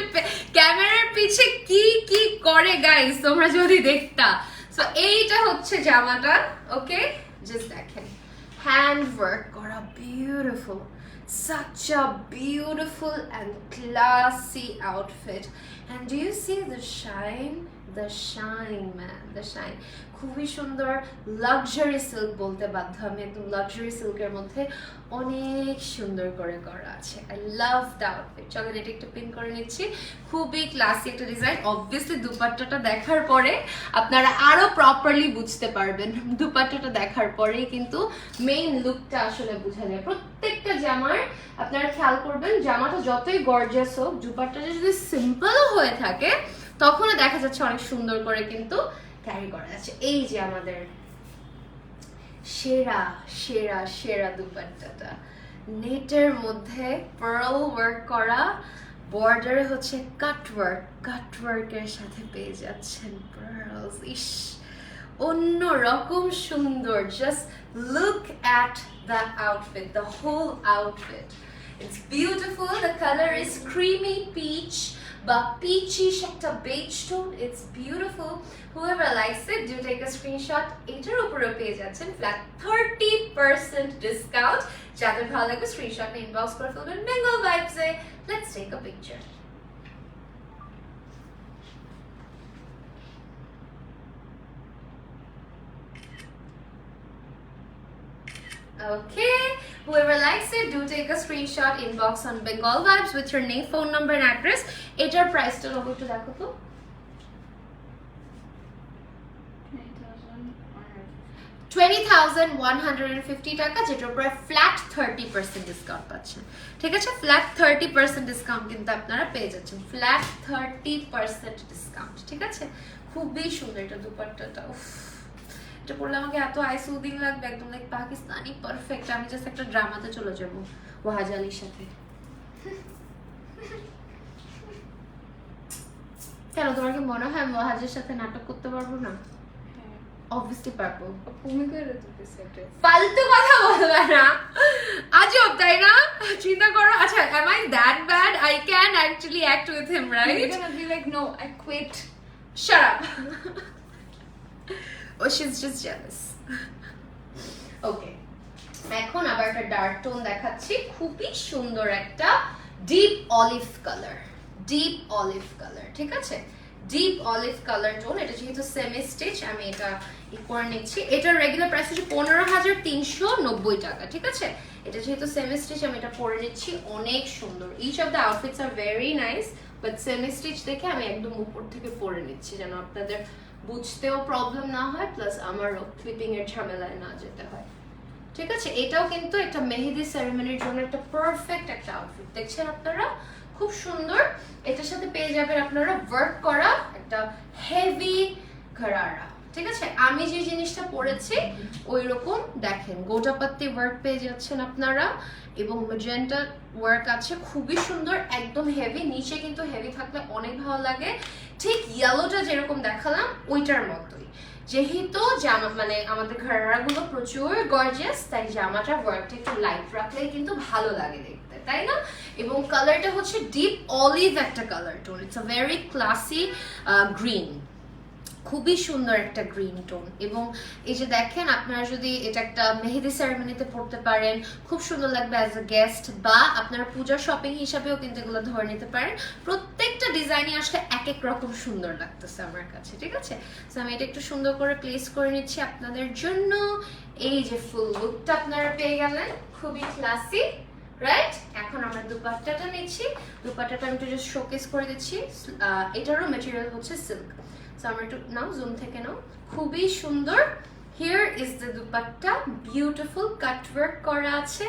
ক্যামেরার পিছে কি কি করে গাইস, তোমরা যদি দেখতা। সো এইটা হচ্ছে জামাটা, ওকে, জাস্ট দেখেন হ্যান্ড ওয়ার্ক করা, beautiful, such a beautiful and classy outfit. And do you see the shine? The shine, man, the shine. খুবই সুন্দর লাক্সারি সিল্ক বলতে বাধ্য আমি, একদম লাক্সারি সিল্কের মধ্যে অনেক সুন্দর করে করা আছে। I love the outfit. চলো এটা একটু পিন করে নিচ্ছি, খুবই ক্লাসি একটা ডিজাইন। অবভিয়াসলি দুপাট্টাটা দেখার পরে আপনারা আরো প্রপারলি বুঝতে পারবেন, দুপাট্টাটা দেখার পরেই কিন্তু মেইন লুকটা আসলে বোঝা যায়। প্রত্যেকটা জামার আপনারা খেয়াল করবেন, জামাটা যতই গর্জিয়াস হোক, দুপাট্টাটা যদি সিম্পল হয়ে থাকে তখনও দেখা যাচ্ছে অনেক সুন্দর করে কিন্তু ক্যারি করা যাচ্ছে। এই যে আমাদের সেরা সেরা সেরা দুপাট্টাটা, নেটের মধ্যে পার্ল ওয়ার্ক করা, বর্ডারে হচ্ছে কাট ওয়ার্কের সাথে পেয়ে যাচ্ছেন পার্লস। ইস, অন্য রকম সুন্দর। Just look at the outfit, the whole outfit, it's beautiful. The colour is creamy peach বা peachish একটা beige tone. It's beautiful. Whoever likes it, do take a screenshot. এটার উপরেও পেয়ে যাচ্ছেন flat 30% discount. যাদের ভালো লাগবে স্ক্রিনশট নিয়ে ইনবক্স করে ফেলবেন Bengal ভাইবসে। Let's take a picture. Okay, whoever likes it, do take a screenshot, inbox on Bengal Vibes with your name, phone number and address. এটার প্রাইসটা নবো একটু দেখো তো। 20,150 টাকা, যেটার উপরে ফ্ল্যাট 30% ডিসকাউন্ট পাচ্ছেন। ঠিক আছে, ফ্ল্যাট 30% ডিসকাউন্ট কিন্তু আপনারা পেয়ে যাচ্ছেন, ফ্ল্যাট 30% ডিসকাউন্ট। ঠিক আছে, খুবই সুন্দর এটা দুপাট্টাটা। উফ, এটা পরলে আমাকে এত আই সুদিং লাগবে, একদম লাইক পাকিস্তানি পারফেক্ট। আমি জাস্ট একটা ড্রামাতে চলে যাব ওয়াহাজ আলীর সাথে। কেন, তোমার কি মনে হয় আমি ওয়াহাজের সাথে নাটক করতে পারবো না? অবভিয়াসলি পারবো। ফালতু কথা বলবে না, আজব তাই না? চিন্তা করো। আচ্ছা, am I that bad? I can actually act with him, right? You're gonna be like, no, I quit. Shut up. Oh, she's just jealous. Okay. এখন আবার একটা ডার্ক টোন দেখাচ্ছি, খুবই সুন্দর একটা deep olive colour, deep olive colour. ঠিক আছে, deep olive colour tone. এটা যেহেতু সেমি স্টিচ, আমি এটা করে নিচ্ছি। এটার রেগুলার প্রাইস হচ্ছে 15,390 টাকা। ঠিক আছে, এটা যেহেতু সেমি স্টিচ, আমি এটা পরে নিচ্ছি, অনেক সুন্দর। Each of the outfits are very nice, but semi stitch দেখে আমি একদম উপর থেকে পরে নিচ্ছি, যেন আপনাদের বুঝতেও প্রবলেম না হয়, প্লাস আমারও ক্লিপিং এর ঝামেলায় না যেতে হয়। ঠিক আছে, এটাও কিন্তু একটা মেহেদি সেরেমনির জন্য একটা পারফেক্ট একটা আউটফিট। দেখছেন আপনারা, খুব সুন্দর। এটার সাথে পেয়ে যাবেন আপনারা ওয়ার্ক করা একটা হেভি ঘরারা। ঠিক আছে, আমি যে জিনিসটা পরেছি ওই রকম দেখেন গোটাপাত্তি ওয়ার্ক পেয়ে যাচ্ছেন আপনারা, এবং ম্যাজেন্টা ওয়ার্ক আছে, খুবই সুন্দর, একদম হেভি। নিচে কিন্তু হেভি থাকলে অনেক ভালো লাগে, ঠিক ইয়েলোটা যেরকম দেখালাম ওইটার মতোই। যেহেতু জামা মানে আমাদের ঘরারাগুলো প্রচুর গর্জিয়াস, তাই জামাটা ওয়ার্কটা একটু লাইট রাখলেই কিন্তু ভালো লাগে দেখতে, তাই না? এবং কালারটা হচ্ছে ডিপ অলিভ একটা colour tone, it's a very classy green, খুবই সুন্দর একটা গ্রিন টোন, এবং এই যে দেখেন আপনারা যদি এটা একটা মেহেদি সেরেমনিতে পড়তে পারেন খুব সুন্দর লাগবে অ্যাজ আ গেস্ট, বা আপনারা পূজার শপিং হিসাবেও কিন্তু এগুলো ধরে নিতে পারেন। প্রত্যেকটা ডিজাইনই আসলে এক এক রকম সুন্দর লাগতেছে আমার কাছে, ঠিক আছে? সো আমি এটা একটু সুন্দর করে প্লেস করে নিচ্ছি আপনাদের জন্য। এই যে ফুল লুকটা আপনারা পেয়ে গেলেন, খুবই ক্লাসি, রাইট? এখন আমরা দুপাট্টাটা নিচ্ছি। দুপাট্টাটা আমি একটু জাস্ট শোকেস করে দিচ্ছি। এটারও ম্যাটেরিয়াল হচ্ছে সিল্ক। সো আমরা একটু নাও, জুম থেকে নাও, খুবই সুন্দর। Here is the dupatta, beautiful cut work করা আছে,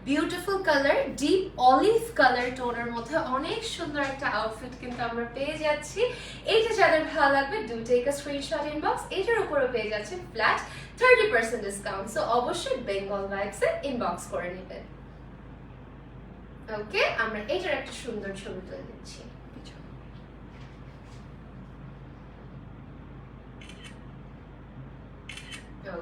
beautiful colour, deep olive colour টোনের মধ্যে অনেক সুন্দর একটা আউটফিট কিন্তু আমরা পেয়ে যাচ্ছি। এইটা যাদের ভালো লাগবে do take a screenshot inbox. এটার উপরে পেয়ে যাচ্ছে ফ্ল্যাট 30% ডিসকাউন্ট। সো অবশ্যই বেঙ্গল ভাইবসে ইনবক্স করে নেবেন। ওকে, আমরা এটার একটা সুন্দর ছবি তুলে দিচ্ছি।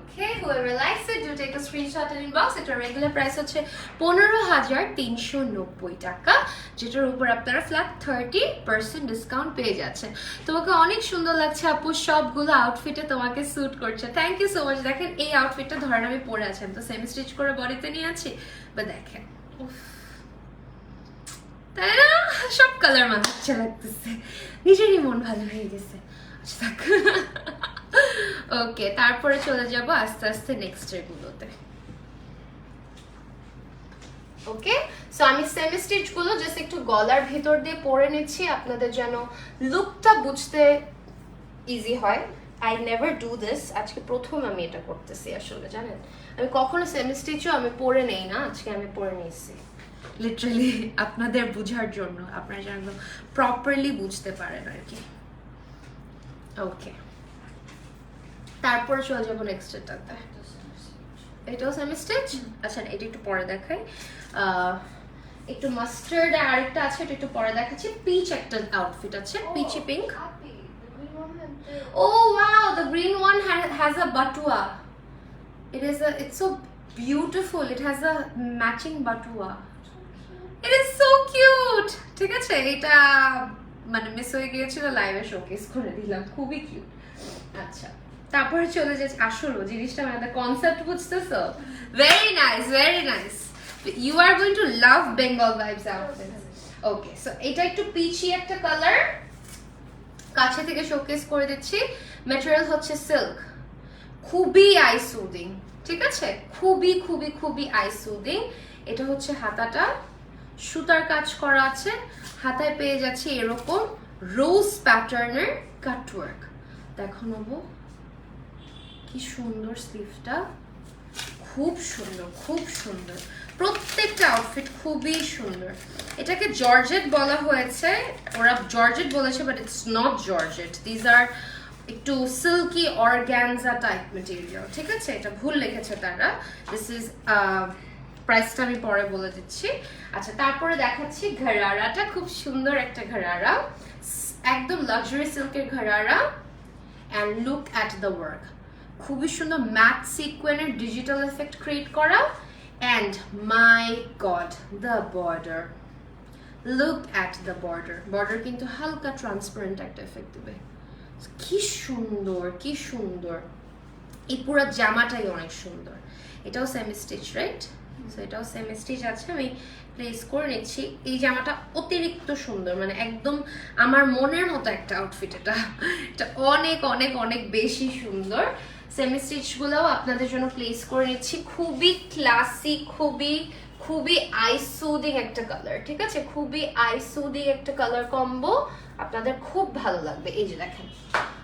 Okay, whoever likes it, do take a screenshot and inbox. এটার রেগুলার প্রাইস হচ্ছে 15,390 টাকা, যেটার উপর আপনারা ফ্ল্যাট 30% ডিসকাউন্ট পেয়ে যাচ্ছেন। তোমাকে অনেক সুন্দর লাগছে আপু, সবগুলো আউটফিটে তোমাকে স্যুট করছে। Thank you so much. দেখেন এই আউটফিটটা ধরেন আমি পরে আছি, আমি তো সেমি স্টিচ করে বডিতে নিয়ে আছি, বা দেখেন তাই না, সব কালার মানাচ্ছে লাগতেছে, নিজেরই মন ভালো হয়ে গেছে। আচ্ছা থাক। ওকে, তারপরে চলে যাব আস্তে আস্তে নেক্সট এগুলোতে। ওকে, সো আমি সেমি স্টিচ গুলো জাস্ট একটু গলার ভিতর দিয়ে পরে নিচ্ছি আপনাদের যেন লুকটা বুঝতে ইজি হয়। আই নেভার ডু দিস, আজকে প্রথম আমি এটা করতেছি আসলে, জানেন আমি কখনো সেমি স্টিচও আমি পরে নেই না, আজকে আমি পরে নিয়েছি লিটারালি আপনাদের বুঝার জন্য, আপনারা যেন প্রপারলি বুঝতে পারেন আর কি। ওকে, তারপরে চলে যাবো নেক্সট এটাতে। এটাও সেমি স্টিচ। আচ্ছা এটা একটু পরে দেখাই, একটু মাস্টার্ড আর আরেকটা আছে, এটা একটু পরে দেখাচ্ছি। পিচ একটা আউটফিট আছে, peachy pink. Oh wow, the green one has a batua. It's so beautiful. It has a matching batua. It is so cute. ঠিক আছে, এটা মানে মিস হয়ে গিয়েছিল, লাইভে শোকেস করে দিলাম, খুবই কিউট। আচ্ছা তারপরে চলে যাচ্ছে আসলে জিনিসটা, মানে কনসেপ্ট বুঝতেছো? Very nice, very nice. You are going to love Bengal vibes outfits. Okay, so এটা একটু পিচি একটা কালার, কাছে থেকে শোকেস করে দিচ্ছি। ম্যাটেরিয়াল হচ্ছে সিল্ক, খুবই আই সুদিং, ঠিক আছে, খুবই খুবই খুবই আই সুদিং। এটা হচ্ছে হাতাটা, সুতার কাজ করা আছে, হাতায় পেয়ে যাচ্ছে এরকম রোজ প্যাটার্নের কাটওয়ার্ক। দেখো নেবো কি সুন্দর স্লিভটা, খুব সুন্দর, খুব সুন্দর। প্রত্যেকটা আউটফিট খুবই সুন্দর। এটাকে জর্জেট বলা হয়েছে, ওরা জর্জেট বলেছে, but it's not georgette, these are একটু সিল্কি অর্গ্যানজা টাইপ মেটেরিয়াল, ঠিক আছে, এটা ভুল লিখেছে তারা। দিস ইজ প্রাইসটা আমি পরে বলে দিচ্ছি। আচ্ছা তারপরে দেখাচ্ছি ঘরারাটা, খুব সুন্দর একটা ঘরারা, একদম লাক্সারি সিল্কের gharara. And look at the work, খুবই সুন্দর ম্যাট সিকোয়েনের ডিজিটাল এফেক্ট ক্রিয়েট করা। And my God, the border, look at the border. Border কিন্তু হালকা ট্রান্সপারেন্ট একটা এফেক্ট দেবে, কি সুন্দর, কি সুন্দর। এই পুরো জামাটাই অনেক সুন্দর। এটাও সেমি স্টিচ, রাইট? সো এটাও সেমি স্টিচ আছে, আমি প্লেস করে নিচ্ছি। এই জামাটা অতিরিক্ত সুন্দর, মানে একদম আমার মনের মতো একটা আউটফিট। এটা অনেক অনেক অনেক বেশি সুন্দর। সেমি স্টিচগুলোও আপনাদের জন্য প্লেস করে নিচ্ছি। খুবই ক্লাসি, খুবই খুবই আই সুদিং একটা কালার, ঠিক আছে, খুবই আই সুদিং একটা কালার কম্বো, আপনাদের খুব ভালো লাগবে। এই যে দেখেন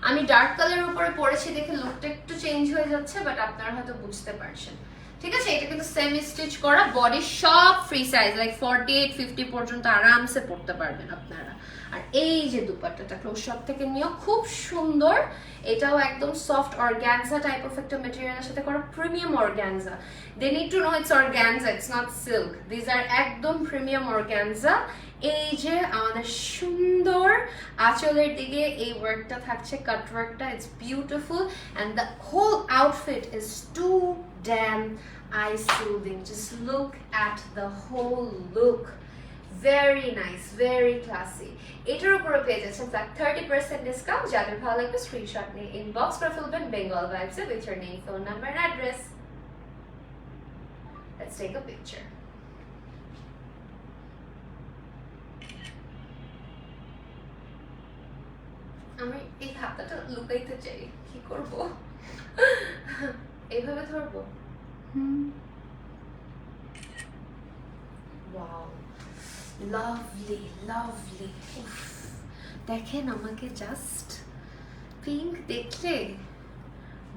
আমি ডার্ক কালারের উপরে পরেছি দেখে লুকটা একটু চেঞ্জ হয়ে যাচ্ছে, বাট আপনারা হয়তো বুঝতে পারছেন, ঠিক আছে। এটা কিন্তু সেমি স্টিচ করা, বডি সব ফ্রি সাইজ, লাইক 48-50 পর্যন্ত আরামসে পড়তে পারবেন আপনারা। আর এই যে দুপাট্টাটা ক্লোজ শপ থেকে নিয়েও খুব সুন্দর, এটাও একদম সফট অর্গানজা টাইপ অফ একটা ম্যাটেরিয়ালের সাথে করা, premium organza. They need to know it's organza, it's not silk, these are একদম প্রিমিয়াম অর্গানজা। এই যে আমাদের সুন্দর আঁচলের দিকে এই ওয়ার্কটা থাকছে, কাট ওয়ার্কটা, it's beautiful and the whole outfit is too damn eye soothing. Just look at the whole look, very nice, very classy. এটার উপরে পেয়ে যাচ্ছেন ফ্ল্যাট 30% ডিসকাউন্ট। যাদের ভালো লাগবে স্ক্রিনশট নিয়ে ইনবক্স করে ফেলবেন Bengal vibes with your name, phone number and address. Let's take a picture. আমি এই হাতটা লুকাইতে চাই, কি করব? এইভাবে ধরবো? Wow, lovely lovely. দেখেন আমাকে জাস্ট পিঙ্ক দেখলে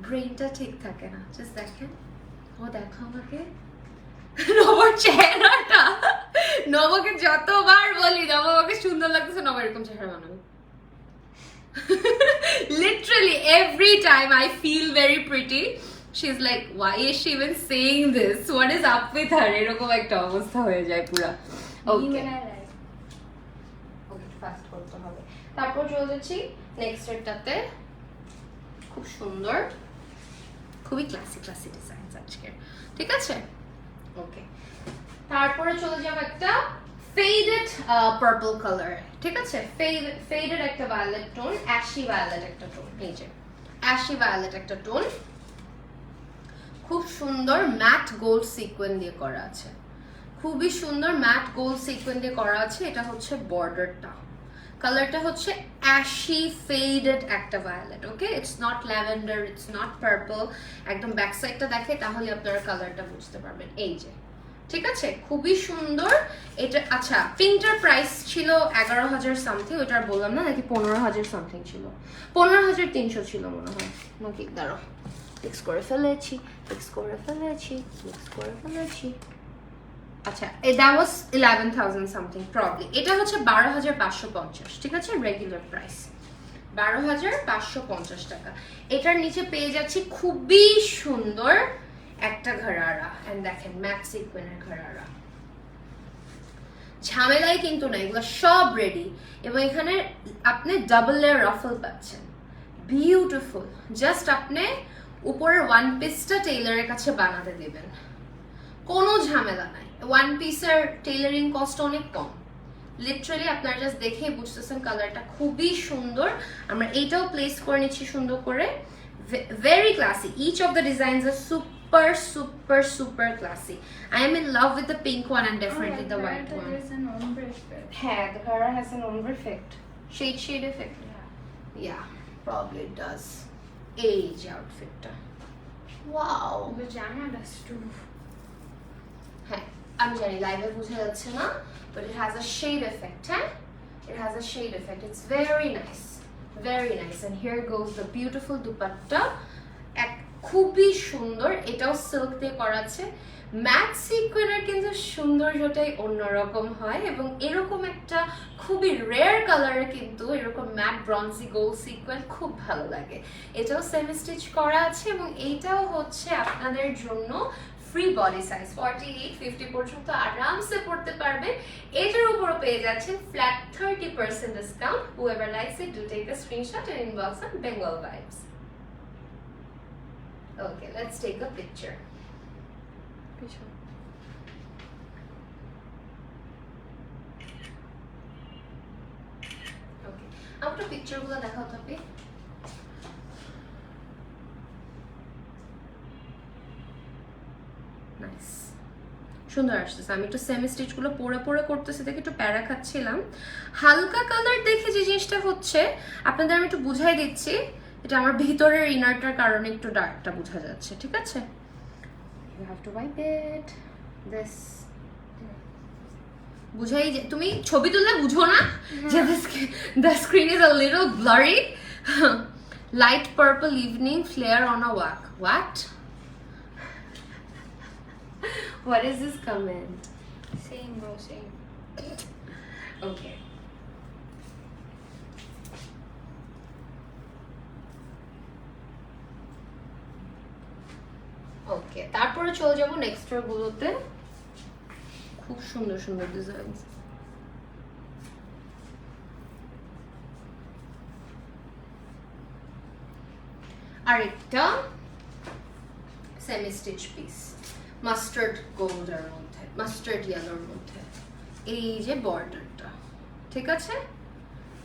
ব্রেনটা ঠিক থাকে না। জাস্ট দেখেন, ও দেখো আমাকে নবর চেহারাটা। নবকে যতবার বলি নব আমাকে সুন্দর লাগতেছে, নব এরকম চেহারা বানাবে। Literally every time I feel very pretty, she's like, why is she even saying this? What is up with her? এরকম একটা অবস্থা হয়ে যায় পুরা। ওকে ফাস্ট করতে হবে। তারপর চলে যাচ্ছি নেক্সট এরটাতে। খুব সুন্দর, খুবই ক্লাসি ক্লাসি ডিজাইনস আজকে, ঠিক আছে? ওকে, তারপরে চলে যাব একটা ফেডেড পার্পল কালার, ঠিক আছে? ফেডেড একটা ভায়োলেট টোন, অ্যাশি ভায়োলেট একটা টোন। এই যে অ্যাশি ভায়োলেট একটা টোন, খুব সুন্দর ম্যাট গোল্ড সিকোয়েন্স দিয়ে করা আছে। খুবই সুন্দর ম্যাট গোল্ড সিকোয়েন্স দিয়ে করা আছে। এটা হচ্ছে বর্ডারটা, কালারটা হচ্ছে অ্যাশি ফেডেড একটা violet. Okay, it's not lavender, it's not purple. একদম ব্যাক সাইডটা দেখে তাহলে আপনারা কালারটা বুঝতে পারবেন। এই যে, ঠিক আছে, খুবই সুন্দর এটা। আচ্ছা, পিঙ্কটার প্রাইস ছিল 11,000 সামথিং, ওইটা আর বললাম না, নাকি 15,000 সামথিং ছিল, 15,300 ছিল মনে হয় নাকি। দাঁড়াও, ফিক্স করে ফেলেছি, ফিক্স করে ফেলেছি, ফিক্স করে ফেলেছি। আচ্ছা, দ্যাট ওয়াজ 11,000 সামথিং প্রবলি। এটা হচ্ছে 12,550, ঠিক আছে? রেগুলার প্রাইস 12,550 টাকা। এটার নিচে পেয়ে যাচ্ছি খুবই সুন্দর একটা ঘরারা, এন্ড দেখেন ম্যাট সিকোয়েন্সের ঘরারা। ঝামেলাই কিন্তু না, এগুলো সব রেডি। এবং এখানে আপনি ডাবল লেয়ার রাফল পাচ্ছেন, বিউটিফুল। জাস্ট আপনি উপরের ওয়ান পিসটা টেইলারের কাছে বানাতে দিবেন, কোনো ঝামেলা নাই। ওয়ান পিসের টেইলারিং কস্ট অনেক কম। লিটারালি আপনারা জাস্ট দেখেই বুঝতেছেন কালারটা খুবই সুন্দর। আমরা এইটাও প্লেস করে নিচ্ছি সুন্দর করে, very classy. Each of the designs are super super super classy. I am in love with the pink one and definitely the white one. There's an ombre effect. Yeah, the Gara has an ombre effect, shade effect. Yeah, probably it does. Age outfit ta. Wow. Pajama does too. হ্যাঁ, আমি জানি লাইভে বোঝা যাচ্ছে না, but it has a shade effect. হ্যাঁ, it has a shade effect. It's very nice, very nice. And here goes the beautiful dupatta. খুবই সুন্দর, এটাও সিল্ক দিয়ে করা আছে। ম্যাট সিকোয়েন্সের কিন্তু সৌন্দর্যটাই অন্যরকম হয়, এবং এরকম একটা খুবই রেয়ার কালারে কিন্তু এরকম ম্যাট ব্রঞ্জি গোল্ড সিকোয়েন্স খুব ভালো লাগে। এটাও সেমি স্টিচ করা আছে, এবং এইটাও হচ্ছে আপনাদের জন্য ফ্রি বডি সাইজ 48-50 পর্যন্ত আরামসে পড়তে পারবে। এটার উপরও পেয়ে যাচ্ছেন flat 30% discount. whoever likes it, do take a screenshot and inbox on Bengal Vibes. Okay, let's take a picture. Okay, আমাকে পিকচারগুলো দেখাও তবে। নাইস, সুন্দর আসতেছে। আমি একটু সেমি স্টিচ গুলো পরে পরে করতেছি দেখে একটু প্যারা খাচ্ছিলাম। হালকা কালার দেখে যে জিনিসটা হচ্ছে, আপনাদের আমি একটু বুঝাই দিচ্ছি। এটা আমার ভিতরের ইনারটার কারণে একটু ডার্কটা বোঝা যাচ্ছে, ঠিক আছে? You have to wipe it. This বুঝাই যে তুমি ছবি তুললে বুঝো না যে the screen is a little blurry. Light purple evening flare on a walk. What? What is this comment? Same bro, same. Okay. ওকে, তারপরে চলে যাব নেক্সট গুলোতে। খুব সুন্দর সুন্দর ডিজাইন। আরেকটা সেমি স্টিচ পিস মাস্টার্ড গোল্ডের মধ্যে, মাস্টার্ড ইয়েলোর মধ্যে। এই যে বর্ডারটা, ঠিক আছে।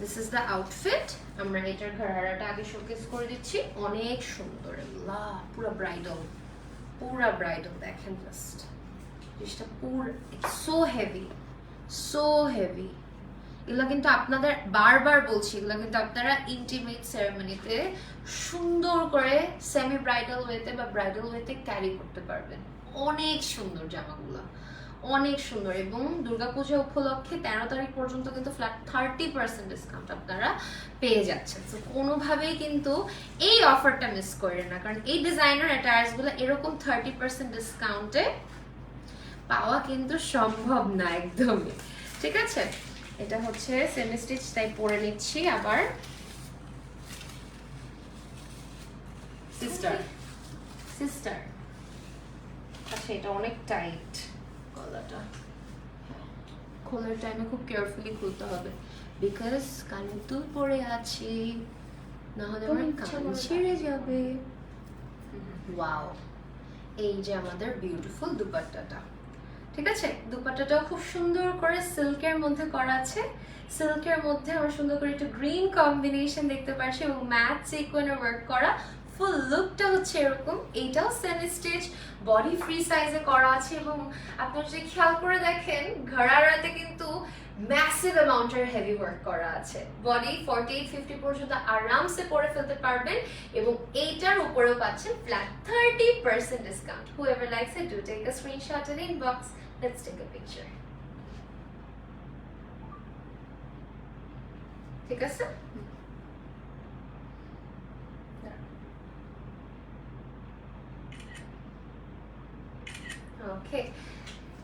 This is the outfit. আমরা এটার ঘাড়াটা আগে শোকেস করে দিচ্ছি, অনেক সুন্দর, পুরো ব্রাইডাল, পুরা ব্রাইডাল। দেখেন জাস্ট জিনিসটা পুরো সো হেভি, সো হেভি। এগুলো কিন্তু আপনাদের বারবার বলছি, এগুলো কিন্তু আপনারা ইন্টিমেট সেরেমনিতে সুন্দর করে সেমি ব্রাইডাল ওয়েতে বা ব্রাইডাল ওয়েতে ক্যারি করতে পারবেন। অনেক সুন্দর জামাগুলো, অনেক সুন্দর। এবং দুর্গাপূজা উপলক্ষে 13 তারিখ পর্যন্ত কিন্তু ফ্ল্যাট 30% ডিসকাউন্ট আপনারা পেয়ে যাচ্ছেন। তো কোনোভাবেই কিন্তু এই অফারটা মিস করেন না, কারণ এই ডিজাইনার অ্যাটায়ার্সগুলো এরকম 30% ডিসকাউন্টে পাওয়া কিন্তু সম্ভব না একদমই, ঠিক আছে। এটা হচ্ছে সেমি স্টিচ, তাই পরে নিচ্ছি আবার। সিস্টার সিস্টার আচ্ছা, এটা অনেক টাইট গলাটা, খোলার টাইমে খুব কেয়ারফুলি খুলতে হবে, বিকজ কানে দুল পরে আছি, না হলে আমার কান ছিঁড়ে যাবে। ওয়াও, এই যে আমাদের বিউটিফুল দুপাট্টাটা, ঠিক আছে। দুপাট্টাটাও খুব সুন্দর করে সিল্কের মধ্যে করা আছে। সিল্কের মধ্যে আমরা সুন্দর করে একটু গ্রিন কম্বিনেশন দেখতে পাচ্ছি এবং ম্যাট সিকোয়েন্সে ওয়ার্ক করা। ফুল লুকটা হচ্ছে এরকম। এইটাও সেমি স্টিচ, বডি ফ্রি সাইজে করা আছে এবং আপনারা যদি খেয়াল করে দেখেন ঘাড়ারাতে কিন্তু ম্যাসিভ অ্যামাউন্টের হেভি ওয়ার্ক করা আছে। বডি 48-50 পর্যন্ত আরামসে পরে ফেলতে পারবেন এবং এইটার উপরেও পাচ্ছেন flat 30% discount. Whoever likes it, do take a screenshot and inbox. Let's take a picture. ঠিক আছে? ওকে,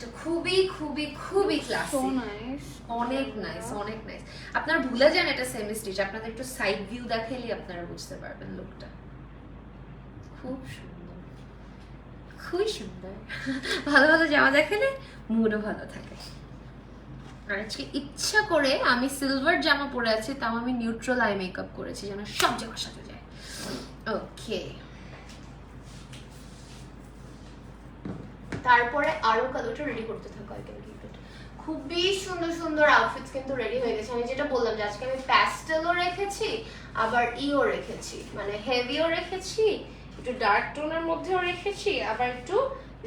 তো খুবই খুবই খুবই ক্লাসি, So nice. অনেক নাইস, অনেক নাইস। আপনারা ভুলে যান এটা সেমি স্টিচ, আপনাদের একটু সাইড ভিউ দেখাইলে আপনারা বুঝতে পারবেন লুকটা। খুব সুন্দর, খুবই সুন্দর। ভালো ভালো জামা দেখালে মুডও ভালো থাকে। আর আজকে ইচ্ছা করে আমি সিলভার জামা পরে আছি, তাও আমি নিউট্রাল আই মেকআপ করেছি যেন সব জামার সাথে যায়। ওকে, তারপরে আরো কালোটা রেডি করতে থাকো। খুবই সুন্দর সুন্দর আউটফিটস কিন্তু রেডি হয়ে গেছে। আমি যেটা বললাম যে আজকে আমি প্যাস্টেলও রেখেছি, আবার ইও রেখেছি, মানে হেভিও রেখেছি, একটু ডার্ক টোনের মধ্যেও রেখেছি, আবার একটু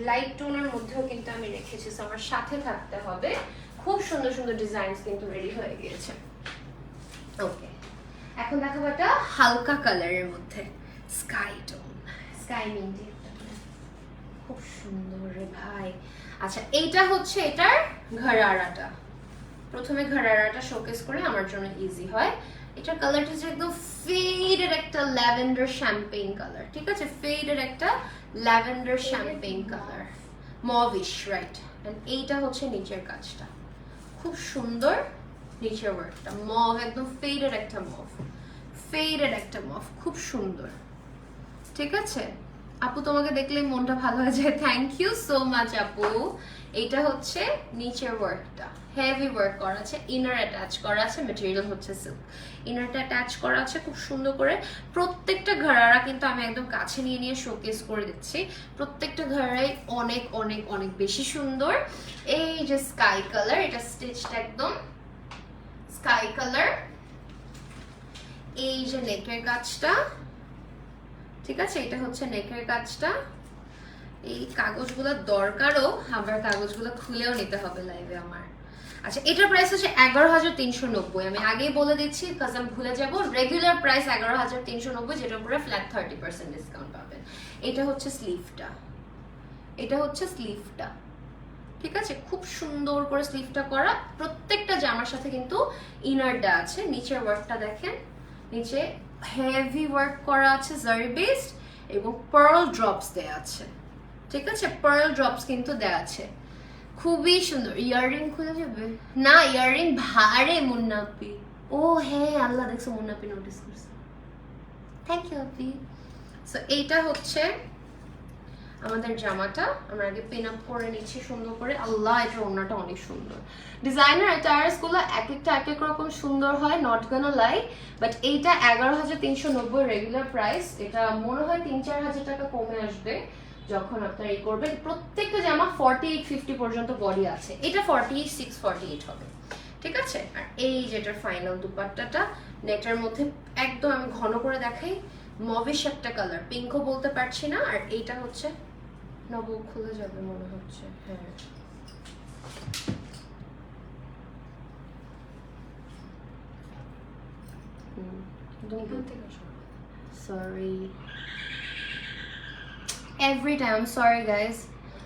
লাইট টোনের মধ্যেও কিন্তু আমি রেখেছি। সো আমার সাথে থাকতে হবে। খুব সুন্দর সুন্দর ডিজাইনস কিন্তু রেডি হয়ে গিয়েছে। ওকে, এখন দেখাবো একটা হালকা কালারের মধ্যে, স্কাই টোন, স্কাই মিন্টি, খুব সুন্দর রে ভাই। আচ্ছা, এইটা হচ্ছে এটার ঘাড়ারাটা। প্রথমে ঘাড়ারাটা শোকেস করে আমার জন্য ইজি হয়। এটার কালারটা হচ্ছে একদম ফেডেড একটা ল্যাভেন্ডার শ্যাম্পেইন কালার, ঠিক আছে। ফেডেড একটা lavender champagne colour, mauvish, right. And এইটা হচ্ছে নিচের কাজটা, খুব সুন্দর নিচের ওয়ার্কটা, মভ, একদম ফেডেড একটা মভ, ফেডেড একটা মভ, খুব সুন্দর, ঠিক আছে। আপু তোমাকে দেখলে মনটা ভালো হয়ে যায়, থ্যাংক ইউ সো মাচ আপু। এইটা হচ্ছে নিচের ওয়ার্কটা, হেভি ওয়ার্ক করা আছে, ইনার অ্যাটাচ করা আছে, ম্যাটেরিয়াল হচ্ছে সিল্ক, ইনারটা অ্যাটাচ করা আছে খুব সুন্দর করে। প্রত্যেকটা ঘাড়ারা কিন্তু আমি একদম কাছে নিয়ে নিয়ে শোকেস করে দিচ্ছি। প্রত্যেকটা ঘাড়াই অনেক অনেক অনেক বেশি সুন্দর। এই যে স্কাই কালার, এটা স্টিচটা একদম স্কাই কালার। এই যে নেকের কাজটা, ঠিক আছে, এটা হচ্ছে নেকের কাজটা। এই কাগজগুলো দরকারও, আবার কাগজগুলো খুলেও নিতে হবে লাইভে আমার। আচ্ছা, এটার প্রাইস হচ্ছে 11,390। আমি আগেই বলে দিচ্ছি বিকজ আমি ভুলে যাব। রেগুলার প্রাইস 11,390, যেটার উপরে ফ্ল্যাট 30% ডিসকাউন্ট পাবেন। এটা হচ্ছে স্লিভটা, এটা হচ্ছে স্লিভটা, ঠিক আছে। খুব সুন্দর করে স্লিভটা করা। প্রত্যেকটা জামার সাথে কিন্তু ইনারটা আছে। নিচের ওয়ার্কটা দেখেন, নিচে হেভি ওয়ার্ক করা আছে, জারি বেসড, এবং পার্ল ড্রপস দেয়া আছে, ঠিক আছে। পার্ল ড্রপস কিন্তু দেয়া আছে, খুবই সুন্দর। ইয়াররিং খুলে যাবে না, ইয়াররিং ভারে মুন্নাপি। ও হ্যাঁ, আল্লাহ দেখছো, মুন্নাপি নোটিস করছে, থ্যাংক ইউ আপি। সো এইটা হচ্ছে আমাদের জামাটা। আমরা আগে পিন আপ করে নিচ্ছি সুন্দর করে। আল্লাহ, এটা ওড়নাটা অনেক সুন্দর। ডিজাইনার অ্যাটায়ার্স গুলো এক একটা এক এক রকম সুন্দর হয়, নট গোনা লাই। বাট এইটা 11,390 রেগুলার প্রাইস। এটা মনে হয় 3-4 হাজার টাকা কমে আসবে। যখন আপনারা এই করবেন। প্রত্যেকটা জামা 48-50 পর্যন্ত বডি আছে, এটা 46-48 হবে, ঠিক আছে। আর এই যেটা ফাইনাল দুপাট্টাটা নেটের মধ্যে একদম আমি ঘন করে দেখাই, মভিশ একটা কালার, পিঙ্কও বলতে পারছি না। আর এইটা হচ্ছে নব খুলে যাবে মনে হচ্ছে, হ্যাঁ sorry, every time sorry guys,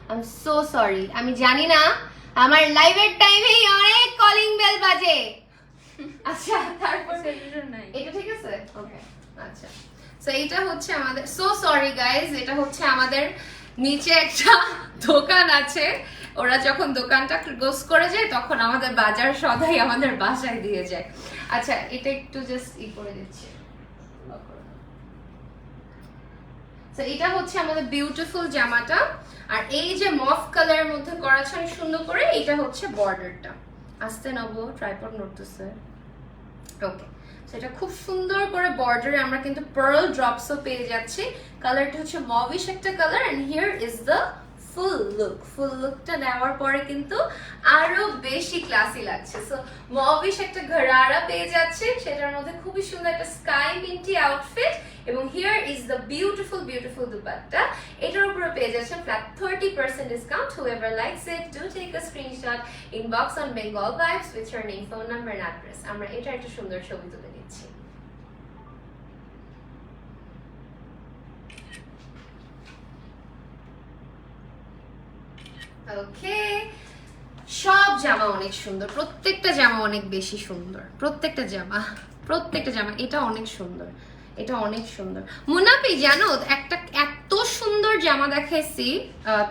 I am so sorry. আমি জানি না আমার লাইভের টাইমেই অনেক কলিং বেল বাজে। আচ্ছা তারপর এটা ঠিক আছে, ওকে আচ্ছা। সো এটা হচ্ছে আমাদের, সো সরি গাইস, এটা হচ্ছে আমাদের নিচে একটা দোকান আছে, ওরা যখন দোকানটা ক্লোজ করে যায় তখন আমাদের বাজার সদাই আমাদের বাসায় দিয়ে যায়। আচ্ছা এটা একটু জাস্ট করে দিচ্ছি। তো এটা হচ্ছে আমাদের বিউটিফুল জামাটা। আর এই যে মফ কালারের মধ্যে করা আছে অনেক সুন্দর করে, এটা হচ্ছে বর্ডারটা। আস্তে নেবো, ট্রাইপড নড়তেছে, ওকে। সেটা খুব সুন্দর করে বর্ডারে আমরা কিন্তু পার্ল ড্রপসও পেয়ে যাচ্ছি। কালারটা হচ্ছে মভিশ একটা colour, and here is the full look. Full লুকটা নেওয়ার পরে কিন্তু আরো বেশি ক্লাসি লাগছে। সো মভিশ একটা ঘরারা পেয়ে যাচ্ছে, সেটার মধ্যে খুবই সুন্দর একটা স্কাই মিন্টি আউটফিট, এবং here is the beautiful beautiful dupatta. এটার উপরে পেয়ে যাচ্ছে flat 30% discount. whoever likes it do take a screenshot, inbox on Bengal Vibes with your name, phone number and address. আমরা এটা একটা সুন্দর ছবি তুলে নিচ্ছি। ওকে, সব জামা অনেক সুন্দর, প্রত্যেকটা জামা অনেক বেশি সুন্দর, প্রত্যেকটা জামা এটা অনেক সুন্দর, এটা অনেক সুন্দর। মুনাফি জানো একটা এত সুন্দর জামা দেখাইছি,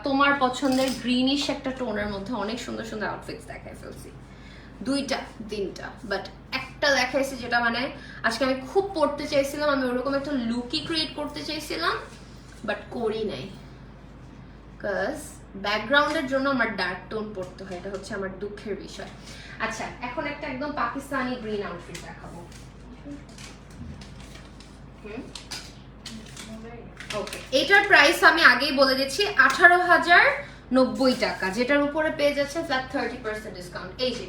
তোমার পছন্দের গ্রিনিশ একটা টোনের মধ্যে অনেক সুন্দর সুন্দর আউটফিটস দেখাই ফেলছি, 2-3টা, বাট একটা দেখাইছি যেটা মানে আজকে আমি খুব পড়তে চাইছিলাম, আমি ওরকম একটা লুকই ক্রিয়েট করতে চাইছিলাম, বাট করি নাই, বিকজ ব্যাকগ্রাউন্ডের জন্য আমার ডার্ক টোন পড়তে হয়, এটা হচ্ছে আমার দুঃখের বিষয়। আচ্ছা এখন একটা একদম পাকিস্তানি গ্রিন আউটফিট দেখাবো। ওকে, এটার প্রাইস আমি আগেই বলে দিচ্ছি 18,090 টাকা, যেটার উপরে পেয়ে যাচ্ছে ফ্ল্যাট 30% ডিসকাউন্ট। এই যে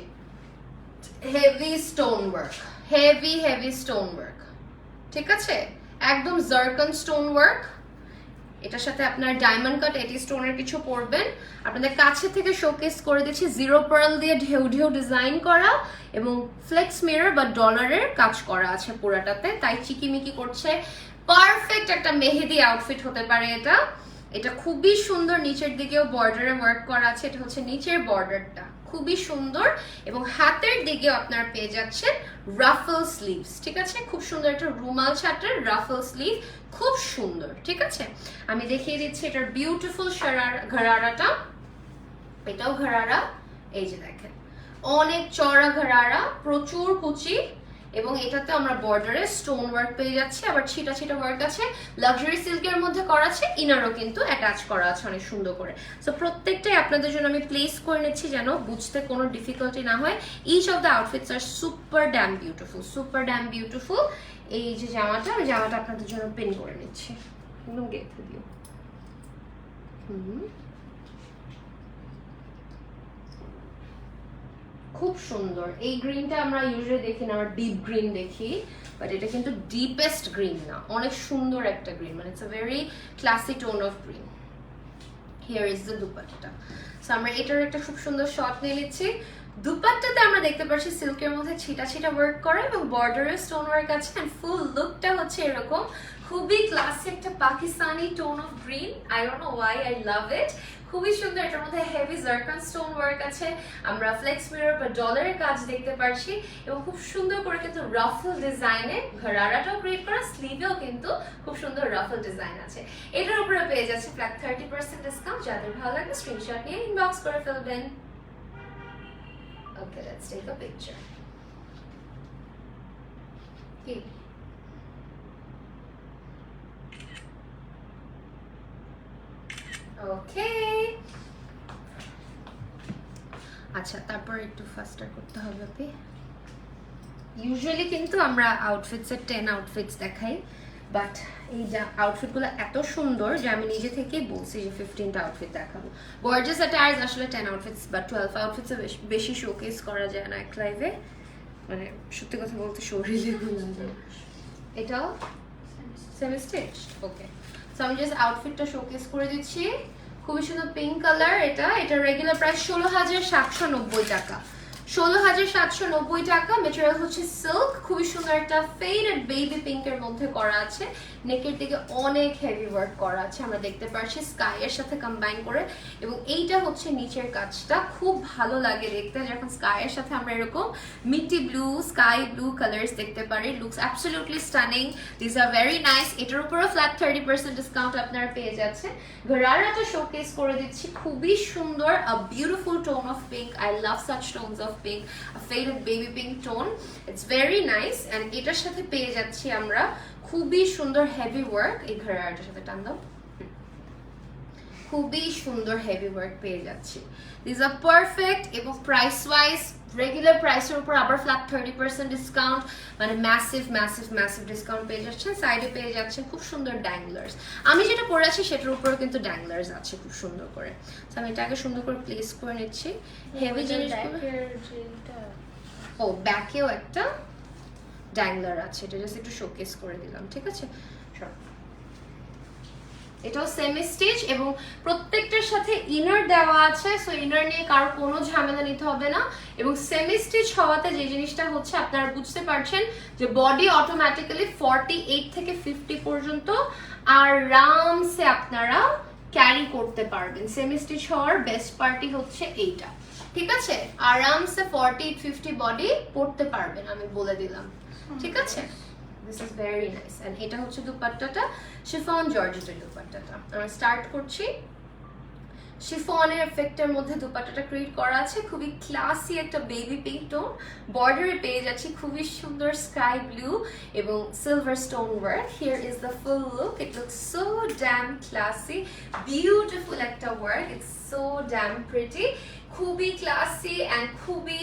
heavy stone work, heavy stone work, ঠিক আছে, একদম জারকন স্টোন ওয়ার্ক। এটার সাথে আপনার ডায়মন্ড কাট এটি স্টোনের কিছু পরবেন। আপনাদের কাছে থেকে শোকেস করে দিচ্ছি, জিরো পার্ল দিয়ে ঢেউ ঢেউ ডিজাইন করা এবং ফ্লেক্স মিরর বা ডলারের কাজ করা আছে পুরাটাতে, তাই চিকিমিকি করছে। পারফেক্ট একটা মেহেদি আউটফিট হতে পারে এটা। এটা খুবই সুন্দর, নিচের দিকেও বর্ডারে ওয়ার্ক করা আছে, এটা হচ্ছে নিচের বর্ডারটা খুবই সুন্দর, এবং হাতের দিকেও আপনারা পেয়ে যাচ্ছেন রাফল স্লিভস, ঠিক আছে, খুব সুন্দর একটা রুমাল ছাটের রাফল স্লিভ, খুব সুন্দর, ঠিক আছে। আমি দেখিয়ে দিচ্ছি এটার বিউটিফুল ঘরারাটা, এটাও ঘরারা, এই যে দেখেন অনেক চড়া ঘরারা, প্রচুর কুচি, এবং এটাতে আমরা বর্ডারে স্টোন ওয়ার্ক পেয়ে যাচ্ছি, আবার ছিটা ছিটা ওয়ার্ক আছে, লাক্সারি সিল্কের মধ্যে করা আছে, ইনারও কিন্তু অ্যাটাচ করা আছে অনেক সুন্দর করে। সো প্রত্যেকটাই আপনাদের জন্য আমি প্লেস করে নিচ্ছি যেন বুঝতে কোনো ডিফিকাল্টি না হয়। Each of the outfits are super damn beautiful, super damn beautiful. এই যে জামাটা, আমি জামাটা আপনাদের জন্য পিন করে নিচ্ছি, একদম গেথে দিও। খুব সুন্দর। এই গ্রিনটা আমরা ইউজুয়ালি দেখি না, আমরা ডিপ গ্রিন দেখি, বাট এটা কিন্তু ডিপেস্ট গ্রিন না, অনেক সুন্দর একটা গ্রিন, মানে it's a very classy tone of green. Here is the dupatta. So আমরা এটার একটা খুব সুন্দর শট নিয়ে নিচ্ছি। দুপাট্টাতে আমরা দেখতে পাচ্ছি সিল্কের মধ্যে ছিটা ছিটা ওয়ার্ক করা এবং বর্ডারে স্টোন ওয়ার্ক আছে, এন্ড ফুল লুকটা হচ্ছে এরকম খুবই ক্লাসি একটা Pakistani tone of green. I don't know why, I love it, খুবই সুন্দর। এটার মধ্যে হেভি জারকন স্টোন ওয়ার্ক আছে, আমরা ফ্লেক্স মিরর বা ডলারের কাজ দেখতে পাচ্ছি, এবং খুব সুন্দর করে কিন্তু রাফল ডিজাইনে ঘরারাটাও ক্রিয়েট করা, স্লিভেও কিন্তু খুব সুন্দর রাফল ডিজাইন আছে। এটার উপরে পেয়ে যাচ্ছে ফ্ল্যাট 30% ডিসকাউন্ট। যাদের ভালো লাগে স্ক্রিনশট নিয়ে ইনবক্স করে ফেলবেন। Okay, let's take a picture. Okay. Okay. আচ্ছা তারপর একটু ফাস্টার করতে হবে ওকে। ইউজুয়ালি কিন্তু আমরা আউটফিটসের 10 আউটফিটস দেখাই, বাট এই আউটফিটগুলো এত সুন্দর যে আমি নিজে থেকেই বলছি যে 15টা আউটফিট দেখাবো। গর্জিয়াস অ্যাটায়ার্স আসলে 10 আউটফিটস বা 12 আউটফিটস বেশি শোকেস করা যায় না এক লাইভে, মানে সত্যি কথা বলতে শরীরে লাগে। এটাও সেমি স্টিচ, ওকে। সো আমি জাস্ট আউটফিটটা শোকেস করে দিচ্ছি। খুবই সুন্দর পিঙ্ক কালার, এটা রেগুলার প্রাইস 16,790 টাকা। 16,790 টাকা। ম্যাটেরিয়াল হচ্ছে সিল্ক, খুবই সুন্দর একটা ফেডেড বেবি পিঙ্কের মধ্যে করা আছে। নেকের দিকে অনেক হেভি ওয়ার্ক করা আছে, আমরা দেখতে পাচ্ছি স্কাই এর সাথে কম্বাইন করে। এবং এইটা হচ্ছে নিচের কাজটা, খুব ভালো লাগে দেখতে যখন স্কাই এর সাথে আমরা এরকম মিটি ব্লু, স্কাই ব্লু কালার্স দেখতে পারি। Looks absolutely stunning, this R very nice. এটার উপরও ফ্ল্যাট 30% ডিসকাউন্ট আপনারা পেয়ে যাচ্ছেন। ঘরারাটা শোকেস করে দিচ্ছি, খুবই সুন্দর, a beautiful tone of pink. I love such tones of pink, a faded baby pink tone. It's very nice and এটার সাথে পেয়ে যাচ্ছি আমরা খুবই সুন্দর হেভি ওয়ার্ক। এই ঘরারাটার সাথে টান দাও, খুবই সুন্দর হেভি ওয়ার্ক পেয়ে যাচ্ছি। দিস আর পারফেক্ট এবং প্রাইস ওয়াইজ রেগুলার প্রাইসের উপর আবার ফ্ল্যাট 30% ডিসকাউন্ট, মানে ম্যাসিভ ম্যাসিভ ম্যাসিভ ডিসকাউন্ট পেয়ে যাচ্ছেন। সাইডে পেয়ে যাচ্ছেন খুব সুন্দর ড্যাংলার্স। আমি যেটা পরে আছি সেটার উপরেও কিন্তু ড্যাংলার্স আছে খুব সুন্দর করে। তো আমি এটাকে সুন্দর করে প্লেস করে নিচ্ছি। হেভি জিনিসগুলো, ও ব্যাকেও একটা ড্যাংলার আছে, এটা জাস্ট একটু শোকেস করে দিলাম, ঠিক আছে। এটাও সেমি স্টিচ এবং প্রত্যেকটার সাথে ইনার দেওয়া আছে, সো ইনার নিয়ে কারো কোনো ঝামেলা নিতে হবে না। এবং সেমি স্টিচ হওয়াতে যে জিনিসটা হচ্ছে আপনারা বুঝতে পারছেন যে বডি অটোমেটিক্যালি 48 থেকে 50 পর্যন্ত আরামসে আপনারা ক্যারি করতে পারবেন। সেমি স্টিচ হওয়ার বেস্ট পার্টি হচ্ছে এইটা, ঠিক আছে। আরামসে 48-50 বডি পড়তে পারবেন, আমি বলে দিলাম, ঠিক আছে। This is very nice. And এটা হচ্ছে দুপাট্টাটা, শিফন জর্জেটের দুপাট্টাটা। আমরা স্টার্ট করছি। শিফনের এফেক্টের মধ্যে দুপাট্টাটা ক্রিয়েট করা আছে, খুবই ক্লাসি একটা বেবি পিঙ্ক টোন। বর্ডারে পেয়ে যাচ্ছি খুবই সুন্দর স্কাই ব্লু এবং silver stone work. Here is the full look, it looks so damn classy, beautiful একটা work, it's so damn pretty. খুবই ক্লাসি অ্যান্ড খুবই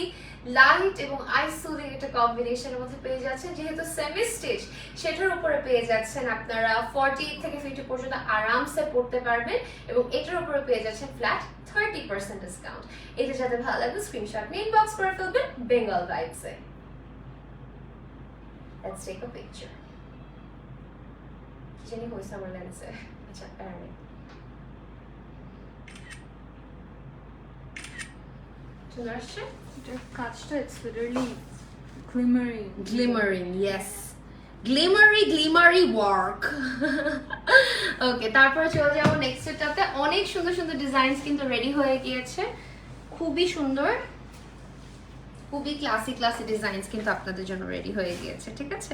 লাইট এবং আইসুলিং একটা কম্বিনেশনের মধ্যে পেয়ে যাচ্ছেন। যেহেতু সেমি স্টিচ সেটার উপরে পেয়ে যাচ্ছেন আপনারা 48 থেকে 50 পর্যন্ত আরামসে পড়তে পারবেন এবং এটার উপরে পেয়ে যাচ্ছেন ফ্ল্যাট 30% ডিসকাউন্ট। এটা যাতে ভালো লাগবে স্ক্রিনশট নিয়ে ইনবক্স করে ফেলবেন বেঙ্গল ভাইবসে। Let's take a picture. কি জানি হইছে আমার লেন্সে, আচ্ছা প্যারানি চলে আসছে। এটার কাজটা ইটস লিটারালি গ্লিমারিং গ্লিমারিং, ইয়েস, গ্লিমারি ওয়ার্ক। ওকে, তারপরে চলে যাবো নেক্সট এটাতে। অনেক সুন্দর সুন্দর ডিজাইনস কিন্তু রেডি হয়ে গিয়েছে, খুবই সুন্দর, খুবই ক্লাসি ক্লাসি ডিজাইনস কিন্তু আপনাদের জন্য রেডি হয়ে গিয়েছে, ঠিক আছে।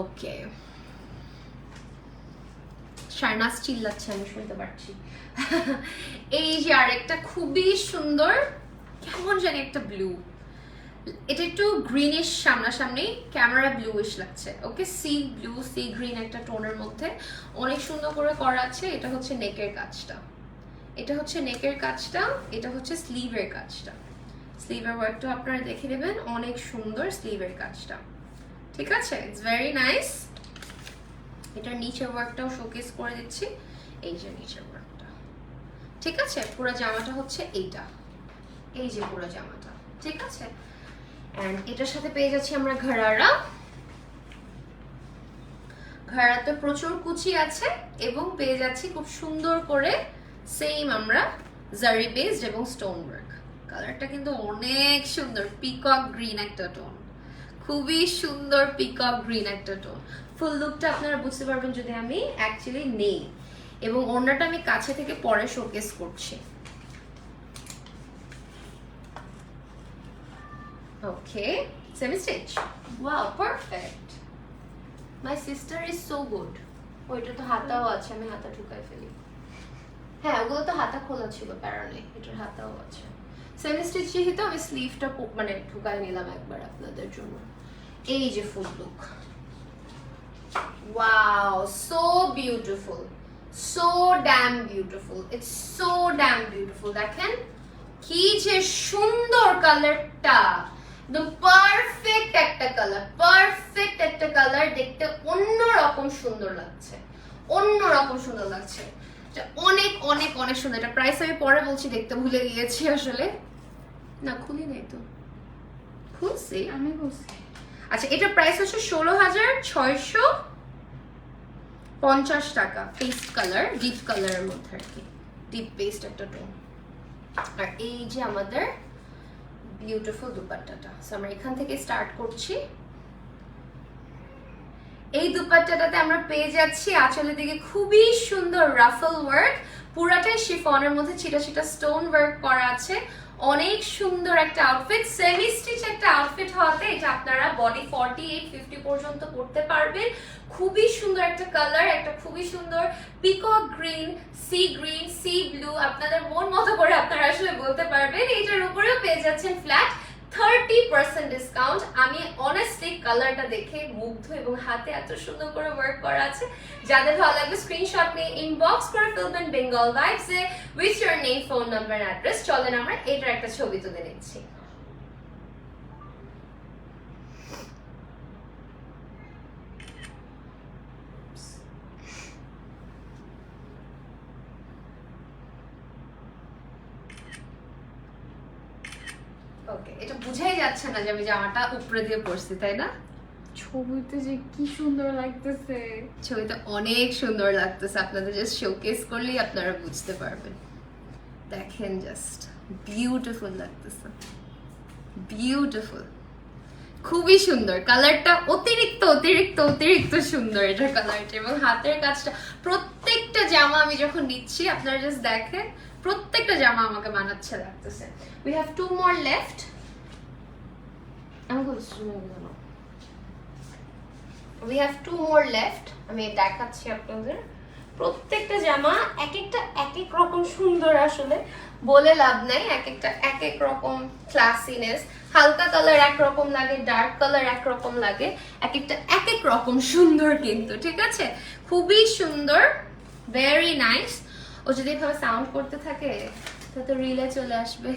ওকে, শারনাজ চিল্লাচ্ছে, আমি শুনতে পাচ্ছি। এই যে আরেকটা খুবই সুন্দর, কেমন জানি একটা ব্লু, এটা একটু গ্রিনিশ, সামনাসামনি ক্যামেরা ব্লুইশ লাগছে। ওকে, সি ব্লু সি গ্রিন একটা টোনের মধ্যে অনেক সুন্দর করে করা আছে। এটা হচ্ছে নেকের কাজটা, এটা হচ্ছে নেকের কাজটা, এটা হচ্ছে স্লিভের কাজটা। স্লিভের ওয়ার্কটা আপনারা দেখে নেবেন, অনেক সুন্দর স্লিভের কাজটা, ঠিক আছে। It's very nice. এটার নিচের ওয়ার্কটাও শোকেস করে দিচ্ছি, এই যে নিচের ওয়ার্কটা, ঠিক আছে। পুরো জামাটা হচ্ছে এইটা, এই যে পুরো জামাটা, ঠিক আছে। এন্ড এটার সাথে পেয়ে যাচ্ছি আমরা ঘরারা। ঘরারাতে প্রচুর কুচি আছে এবং পেয়ে যাচ্ছি খুব সুন্দর করে সেম আমরা জারি বেসড এবং স্টোন ওয়ার্ক। কালারটা কিন্তু অনেক সুন্দর, পিকক গ্রিন একটা টোন, খুবই সুন্দর পিকক গ্রিন একটা টোন। ফুল লুকটা আপনারা বুঝতে পারবেন যদি আমি অ্যাকচুয়ালি নেই, এবং ওড়নাটা আমি কাছে থেকে পরে শোকেস করছি। Okay, semi stitch. Wow, perfect. My sister is so good. ওইটা তো হাতাও আছে, আমি হাতা ঢুকাই ফেলি। হ্যাঁ, ওগুলো তো হাতা খোলা ছিল, প্যারা নেই, এটার হাতাও আছে। সেমি স্টিচ যেহেতু আমি স্লিভটা মানে ঢুকাই নিলাম একবার আপনাদের জন্য। এই যে ফুল look, wow, so beautiful, so dam beautiful, it's so dam beautiful. দেখেন কি যে সুন্দর কালারটা, একদম পারফেক্ট একটা কালার, পারফেক্ট একটা কালার, দেখতে অন্যরকম সুন্দর লাগছে, অন্যরকম সুন্দর লাগছে। অনেক অনেক অনেক সুন্দর। এটা প্রাইস আমি পরে বলছি, দেখতে ভুলে গিয়েছি আসলে। না খুলি নাই তো, খুলছি আমি বলছি। আচ্ছা, এটা প্রাইস হচ্ছে 16,650 টাকা। পেস্ট কালার, ডিপ কালারের মধ্যে আর কি, ডিপ পেস্ট একটা টোন। আর এই যে আমাদের বিউটিফুল দুপাট্টাটা, সো আমরা এখান থেকে স্টার্ট করছি। এই দুপাট্টাটাতে আমরা পেয়ে যাচ্ছি আঁচলের দিকে খুবই সুন্দর রাফল ওয়ার্ক, পুরাটাই শিফনের মধ্যে ছিটা ছিটা স্টোন ওয়ার্ক করা আছে। অনেক সুন্দর একটা আউটফিট, সেমি স্টিচ একটা আউটফিট হওয়াতে এটা আপনারা বডি 48-50 পর্যন্ত করতে পারবেন। খুবই সুন্দর একটা কালার, একটা খুবই সুন্দর পিকক গ্রিন, সি ব্লু, আপনাদের মন মতো করে আপনারা আসলে বলতে পারবেন। এটার উপরেও পেয়ে যাচ্ছেন ফ্ল্যাট 30% ডিসকাউন্ট। আমি অনেস্টলি কালারটা দেখে মুগ্ধ, এবং হাতে এত সুন্দর করে ওয়ার্ক করা আছে। যাদের ভালো লাগবে স্ক্রিনশট নিয়ে ইনবক্স করে ফেলবেন বেঙ্গল ভাইবস এ with your name, phone number, address. চলেন আমরা এটার একটা ছবি তুলে নিচ্ছি। ওকে, এটা বুঝাই যাচ্ছে না যে আমি জামাটা উপরে দিয়ে পরছি, তাই না? ছবিতে যে কি সুন্দর লাগতেছে, ছবিতে অনেক সুন্দর লাগতেছে, আপনাদের জাস্ট শোকেস করলেই আপনারা বুঝতে পারবেন। দেখেন, জাস্ট বিউটিফুল লাগতেছে, বিউটিফুল, খুবই সুন্দর। কালারটা অতিরিক্ত অতিরিক্ত অতিরিক্ত সুন্দর এটার কালারটা, এবং হাতের কাজটা। প্রত্যেকটা জামা আমি যখন নিচ্ছি আপনারা জাস্ট দেখেন, প্রত্যেকটা জামা আমাকে মানাচ্ছে লাগতেছে। We have 2 more left. আমি বলছি we have 2 more left, আমি দেখাচ্ছি আপনাদের। প্রত্যেকটা জামা এক একটা এক এক রকম সুন্দর, আসলে বলে লাভ নাই। এক একটা এক এক রকম ক্লাসিনেস, হালকা কালার এক রকম লাগে, ডার্ক কালার এক রকম লাগে, এক একটা এক এক রকম সুন্দর কিন্তু, ঠিক আছে? খুবই সুন্দর, ভেরি নাইস। ও যদি এভাবে সাউন্ড করতে থাকে তাহলে তো রিলে চলে আসবে।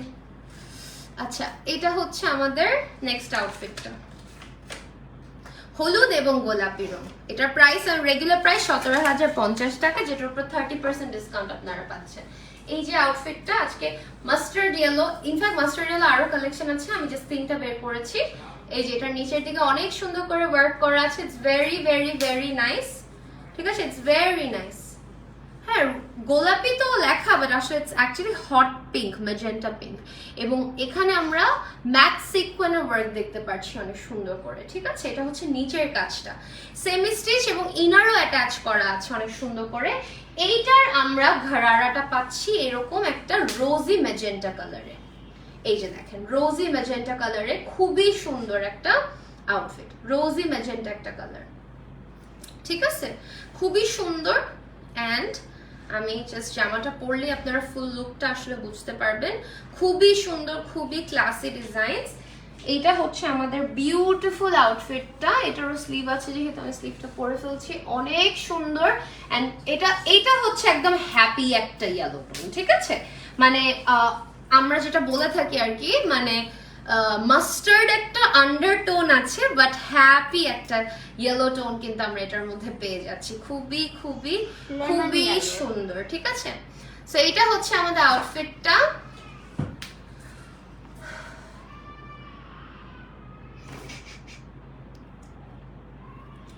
আচ্ছা, এটা হচ্ছে আমাদের নেক্সট আউটফিটটা, হলুদ এবং গোলাপি রং। এটার প্রাইস আর রেগুলার প্রাইস 17,050 টাকা, যেটার উপর 30% ডিসকাউন্ট আপনারা পাচ্ছেন। এই যে আউটফিটটা আজকে mustard yellow, in fact mustard yellow আরো কালেকশন আছে, আমি জাস্ট 3টা বের করেছি। এই যে এটার নিচের দিকে অনেক সুন্দর করে ওয়ার্ক করা আছে, it's very very very nice, ঠিক আছে? It's very nice. হ্যাঁ, গোলাপি তো লেখা, বাট আসলে it's actually hot pink, magenta pink. এবং এখানে আমরা ম্যাট সিকোয়েন্সের ওয়ার্ক দেখতে পাচ্ছি অনেক সুন্দর করে, ঠিক আছে? এটা হচ্ছে নিচের কাজটা সেমি স্টিচ, এবং ইনারও অ্যাটাচ করা আছে অনেক সুন্দর করে। এইটার আমরা ঘাড়াটা পাচ্ছি এরকম একটা রোজি ম্যাজেন্টা কালারে। এই যে দেখেন, রোজি ম্যাজেন্টা কালারে খুবই সুন্দর একটা আউটফিট, রোজি ম্যাজেন্টা একটা কালার, ঠিক আছে? খুবই সুন্দর। অ্যান্ড আমি জাস্ট জামাটা পরলে আপনারা ফুল লুকটা আসলে বুঝতে পারবেন। খুবই সুন্দর, খুবই ক্লাসি ডিজাইনস। এইটা হচ্ছে আমাদের বিউটিফুল আউটফিটটা। এটারও স্লিভ আছে, যেহেতু আমি স্লিভটা পরে ফেলছি, অনেক সুন্দর। অ্যান্ড এটা হচ্ছে একদম হ্যাপি একটা ইয়েলো টোন, ঠিক আছে? মানে আমরা যেটা বলে থাকি আর কি, মানে মাস্টার্ড একটা আন্ডারটোন আছে, বাট হ্যাপি একটা ইয়েলো টোন কিন্তু আমরা এটার মধ্যে পেয়ে যাচ্ছি। খুবই খুবই খুবই সুন্দর, ঠিক আছে? সো এটা হচ্ছে আমাদের আউটফিটটা।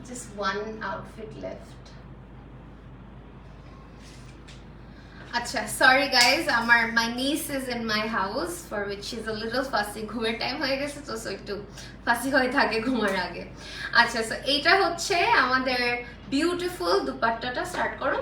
Just one outfit left. আচ্ছা, সরি গাইজ, আমার my niece is in my house, for which is a little fussy. ঘুমের টাইম হয়ে গেছে তো, সো একটু ফাসি হয়ে থাকে ঘুমার আগে। আচ্ছা, সো এইটা হচ্ছে আমাদের বিউটিফুল দুপাট্টাটা। স্টার্ট করো।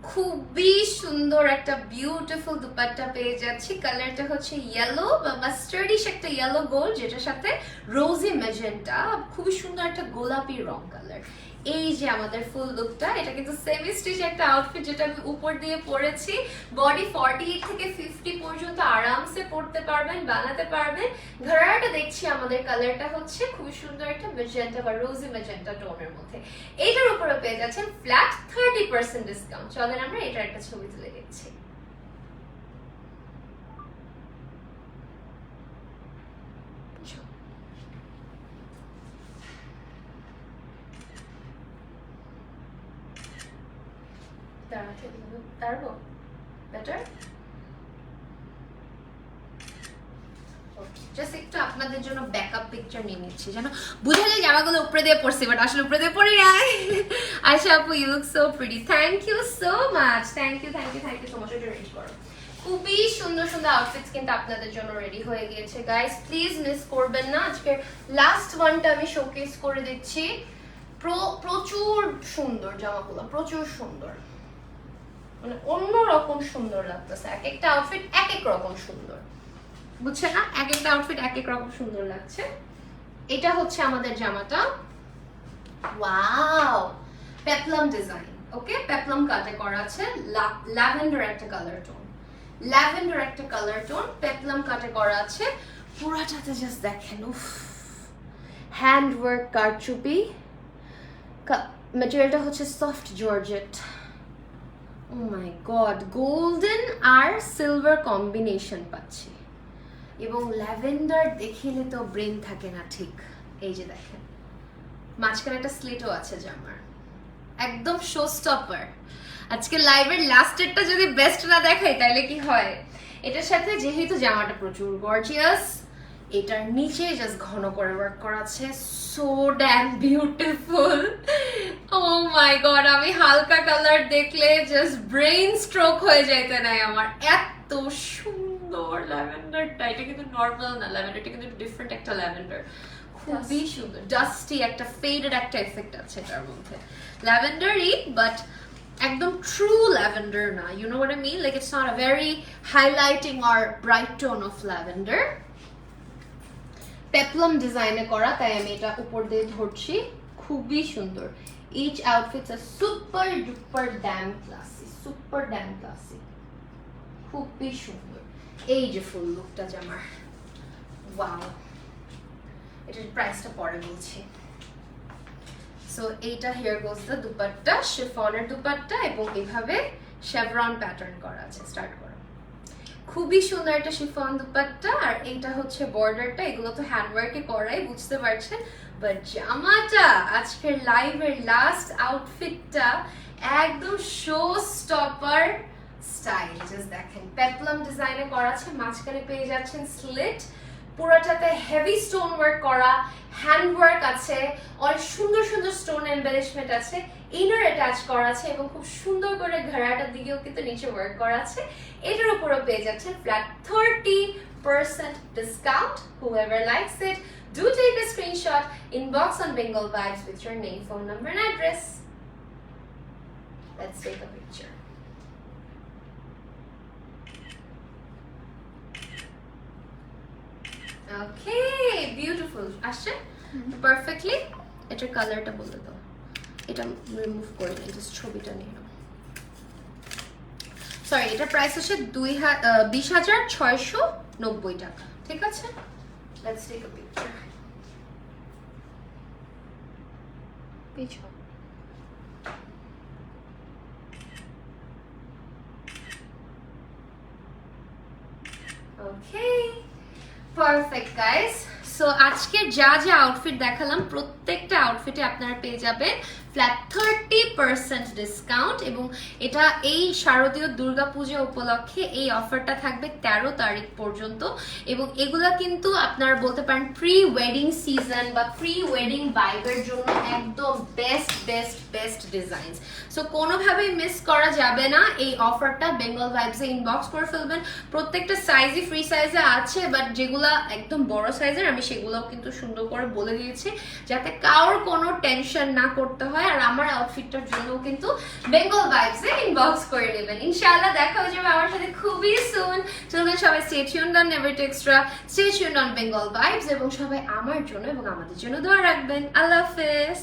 খুবই সুন্দর একটা বিউটিফুল দুপাট্টা পেয়ে যাচ্ছি। কালারটা হচ্ছে ইয়েলো বা মাস্টার্ডিশ একটা ইয়েলো গোল্ড, যেটার সাথে রোজি ম্যাজেন্টা, খুবই সুন্দর একটা গোলাপি রং কালার। এই যে আমাদের ফুল লুকটা, এটা কিন্তু সেমি স্টিচ একটা আউটফিট, যেটা আমি উপর দিয়ে পরেছি। বডি 48 থেকে 50 পর্যন্ত আরামসে পরতে পারবেন, বানাতে পারবেন। ঘাড়াটা দেখছি আমাদের কালারটা হচ্ছে খুবই সুন্দর একটা ম্যাজেন্টা বা রোজি ম্যাজেন্টা টোনের মধ্যে। এইটার উপরে পেয়ে যাচ্ছেন ফ্ল্যাট 30% ডিসকাউন্ট। চলেন আমরা এটার একটা ছবি তুলে দিচ্ছি। দাঁড়াতে পারবো বেটার জাস্ট একটু আপনাদের জন্য ব্যাকআপ পিকচার নিয়ে নিচ্ছি যেন বুঝা যায় জামাগুলো উপরে দিয়ে পড়ছি বাট আসলে উপরে দিয়ে পড়ে নাই আয়শা আপু you look so pretty thank you so much thank you so much এটা রেডি করো খুবই সুন্দর সুন্দর আউটফিটস কিন্তু আপনাদের জন্য রেডি হয়ে গিয়েছে গাইস প্লিজ মিস করবেন না আজকে লাস্ট ওয়ানটা আমি শোকেস করে দিচ্ছি প্রচুর সুন্দর জামাগুলো প্রচুর সুন্দর মানে অন্যরকম সুন্দর লাগতেছে এক একটা আউটফিট এক এক রকম সুন্দর বুঝছে না এক একটা আউটফিট এক এক রকম সুন্দর লাগছে এটা হচ্ছে আমাদের জামাটা ওয়াও পেপলাম ডিজাইন ওকে পেপলাম কাটে করা আছে ল্যাভেন্ডার একটা কালার টোন পেপলাম কাটে করা আছে পুরাটাতে জাস্ট দেখেন উফ হ্যান্ড ওয়ার্ক কারচুপি ম্যাটেরিয়ালটা হচ্ছে সফট জর্জেট ও মাই গড গোল্ডেন আর সিলভার কম্বিনেশন পাচ্ছি এবং ল্যাভেন্ডার দেখিলে তো ব্রেন থাকে না ঠিক এই যে দেখেন মাঝখানে একটা স্লিটও আছে জামার একদম শো স্টপার আজকে লাইভের লাস্টেরটা যদি বেস্ট না দেখাই তাহলে কি হয় এটার সাথে যেহেতু জামাটা প্রচুর গর্জিয়াস এটার নিচে জাস্ট ঘন করে ওয়ার্ক করা আছে সো ড্যাম বিউটিফুল ও মাই গড আমি হালকা কালার দেখলে জাস্ট ব্রেন স্ট্রোক হয়ে যাইতে নাই আমার এত সুন্দর ল্যাভেন্ডারটা এটা কিন্তু নর্মাল না ল্যাভেন্ডারটা কিন্তু ডিফারেন্ট একটা ল্যাভেন্ডার খুবই সুন্দর ডাস্টি একটা ফেডেড একটা এফেক্ট আছে এটার মধ্যে ল্যাভেন্ডারই বাট একদম ট্রু ল্যাভেন্ডার না you know what I mean like it's not a very highlighting or bright tone of lavender peplum ডিজাইনে করা তাই আমি এটা উপর দিয়ে ধরছি খুবই সুন্দর each outfits are super duper dam classy খুবই সুন্দর এই যে ফুল লুকটা জামার ওয়াও এটার প্রাইসটা পরে বলছি সো এইটা হিয়ার গোজ দ্য দুপাট্টা শিফনের দুপাট্টা এবং এইভাবে শেভরন প্যাটার্ন করা আছে স্টার্ট করো খুবই সুন্দর একটা শিফন দুপাট্টা আর এইটা হচ্ছে বর্ডারটা এগুলো তো হ্যান্ডওয়ার্কে করাই বুঝতে পারছেন বাট জামাটা আজকের লাইভের লাস্ট আউটফিটটা একদম শো স্টপার স্টাইল জাস্ট দেখেন পেপলাম ডিজাইনে করা আছে মাঝখানে পেয়ে যাচ্ছেন স্লিট পুরোটাতে হেভি স্টোন ওয়ার্ক করা হ্যান্ড ওয়ার্ক আছে অনেক সুন্দর সুন্দর স্টোন এমবেলিশমেন্ট আছে ইনার অ্যাটাচ করা আছে এবং খুব সুন্দর করে ঘেরাটার দিকেও কিন্তু নিচে ওয়ার্ক করা আছে এটার উপরও পেয়ে যাচ্ছেন flat 30% discount whoever likes it do take a screenshot inbox on Bengal Vibes with your name phone number and address let's take a picture okay beautiful আসছে পারফেক্টলি এটার কালারটা বলে দাও এটা রিমুভ করে দিই জাস্ট ছবিটা নিয়ে নাও সরি এটার প্রাইস হচ্ছে 20,690 টাকা ঠিক আছে লেটস টেক আ পিকচার পিছন ওকে পারফেক্ট গাইস সো আজকে যা যা আউটফিট দেখালাম প্রত্যেকটা আউটফিটে আপনারা পেয়ে যাবেন ফ্ল্যাট 30% ডিসকাউন্ট এবং এটা এই শারদীয় দুর্গাপূজা উপলক্ষে এই অফারটা থাকবে 13 তারিখ পর্যন্ত এবং এগুলা কিন্তু আপনারা বলতে পারেন প্রি ওয়েডিং সিজন বা প্রি ওয়েডিং ভাইবের জন্য একদম বেস্ট ডিজাইনস সো কোনোভাবেই মিস করা যাবে না এই অফারটা বেঙ্গল ভাইবসে ইনবক্স করে ফেলবেন প্রত্যেকটা সাইজই ফ্রি সাইজে আছে বাট যেগুলা একদম বড় সাইজের আমি সেগুলোও কিন্তু সুন্দর করে বলে দিয়েছি যাতে কারোর কোনো টেনশন না করতে হয় আর আমার আউটফিটটার জন্য কিন্তু বেঙ্গল ভাইবসে ইনবক্স করে নেবেন ইনশাআল্লাহ দেখা হয়ে যাবে আমার সাথে খুবই সুন চলুন সবাই stay tuned on never to extra stay tuned on Bengal vibes এবং সবাই আমার জন্য এবং আমাদের জন্য দোয়া রাখবেন আল্লাহ হাফেজ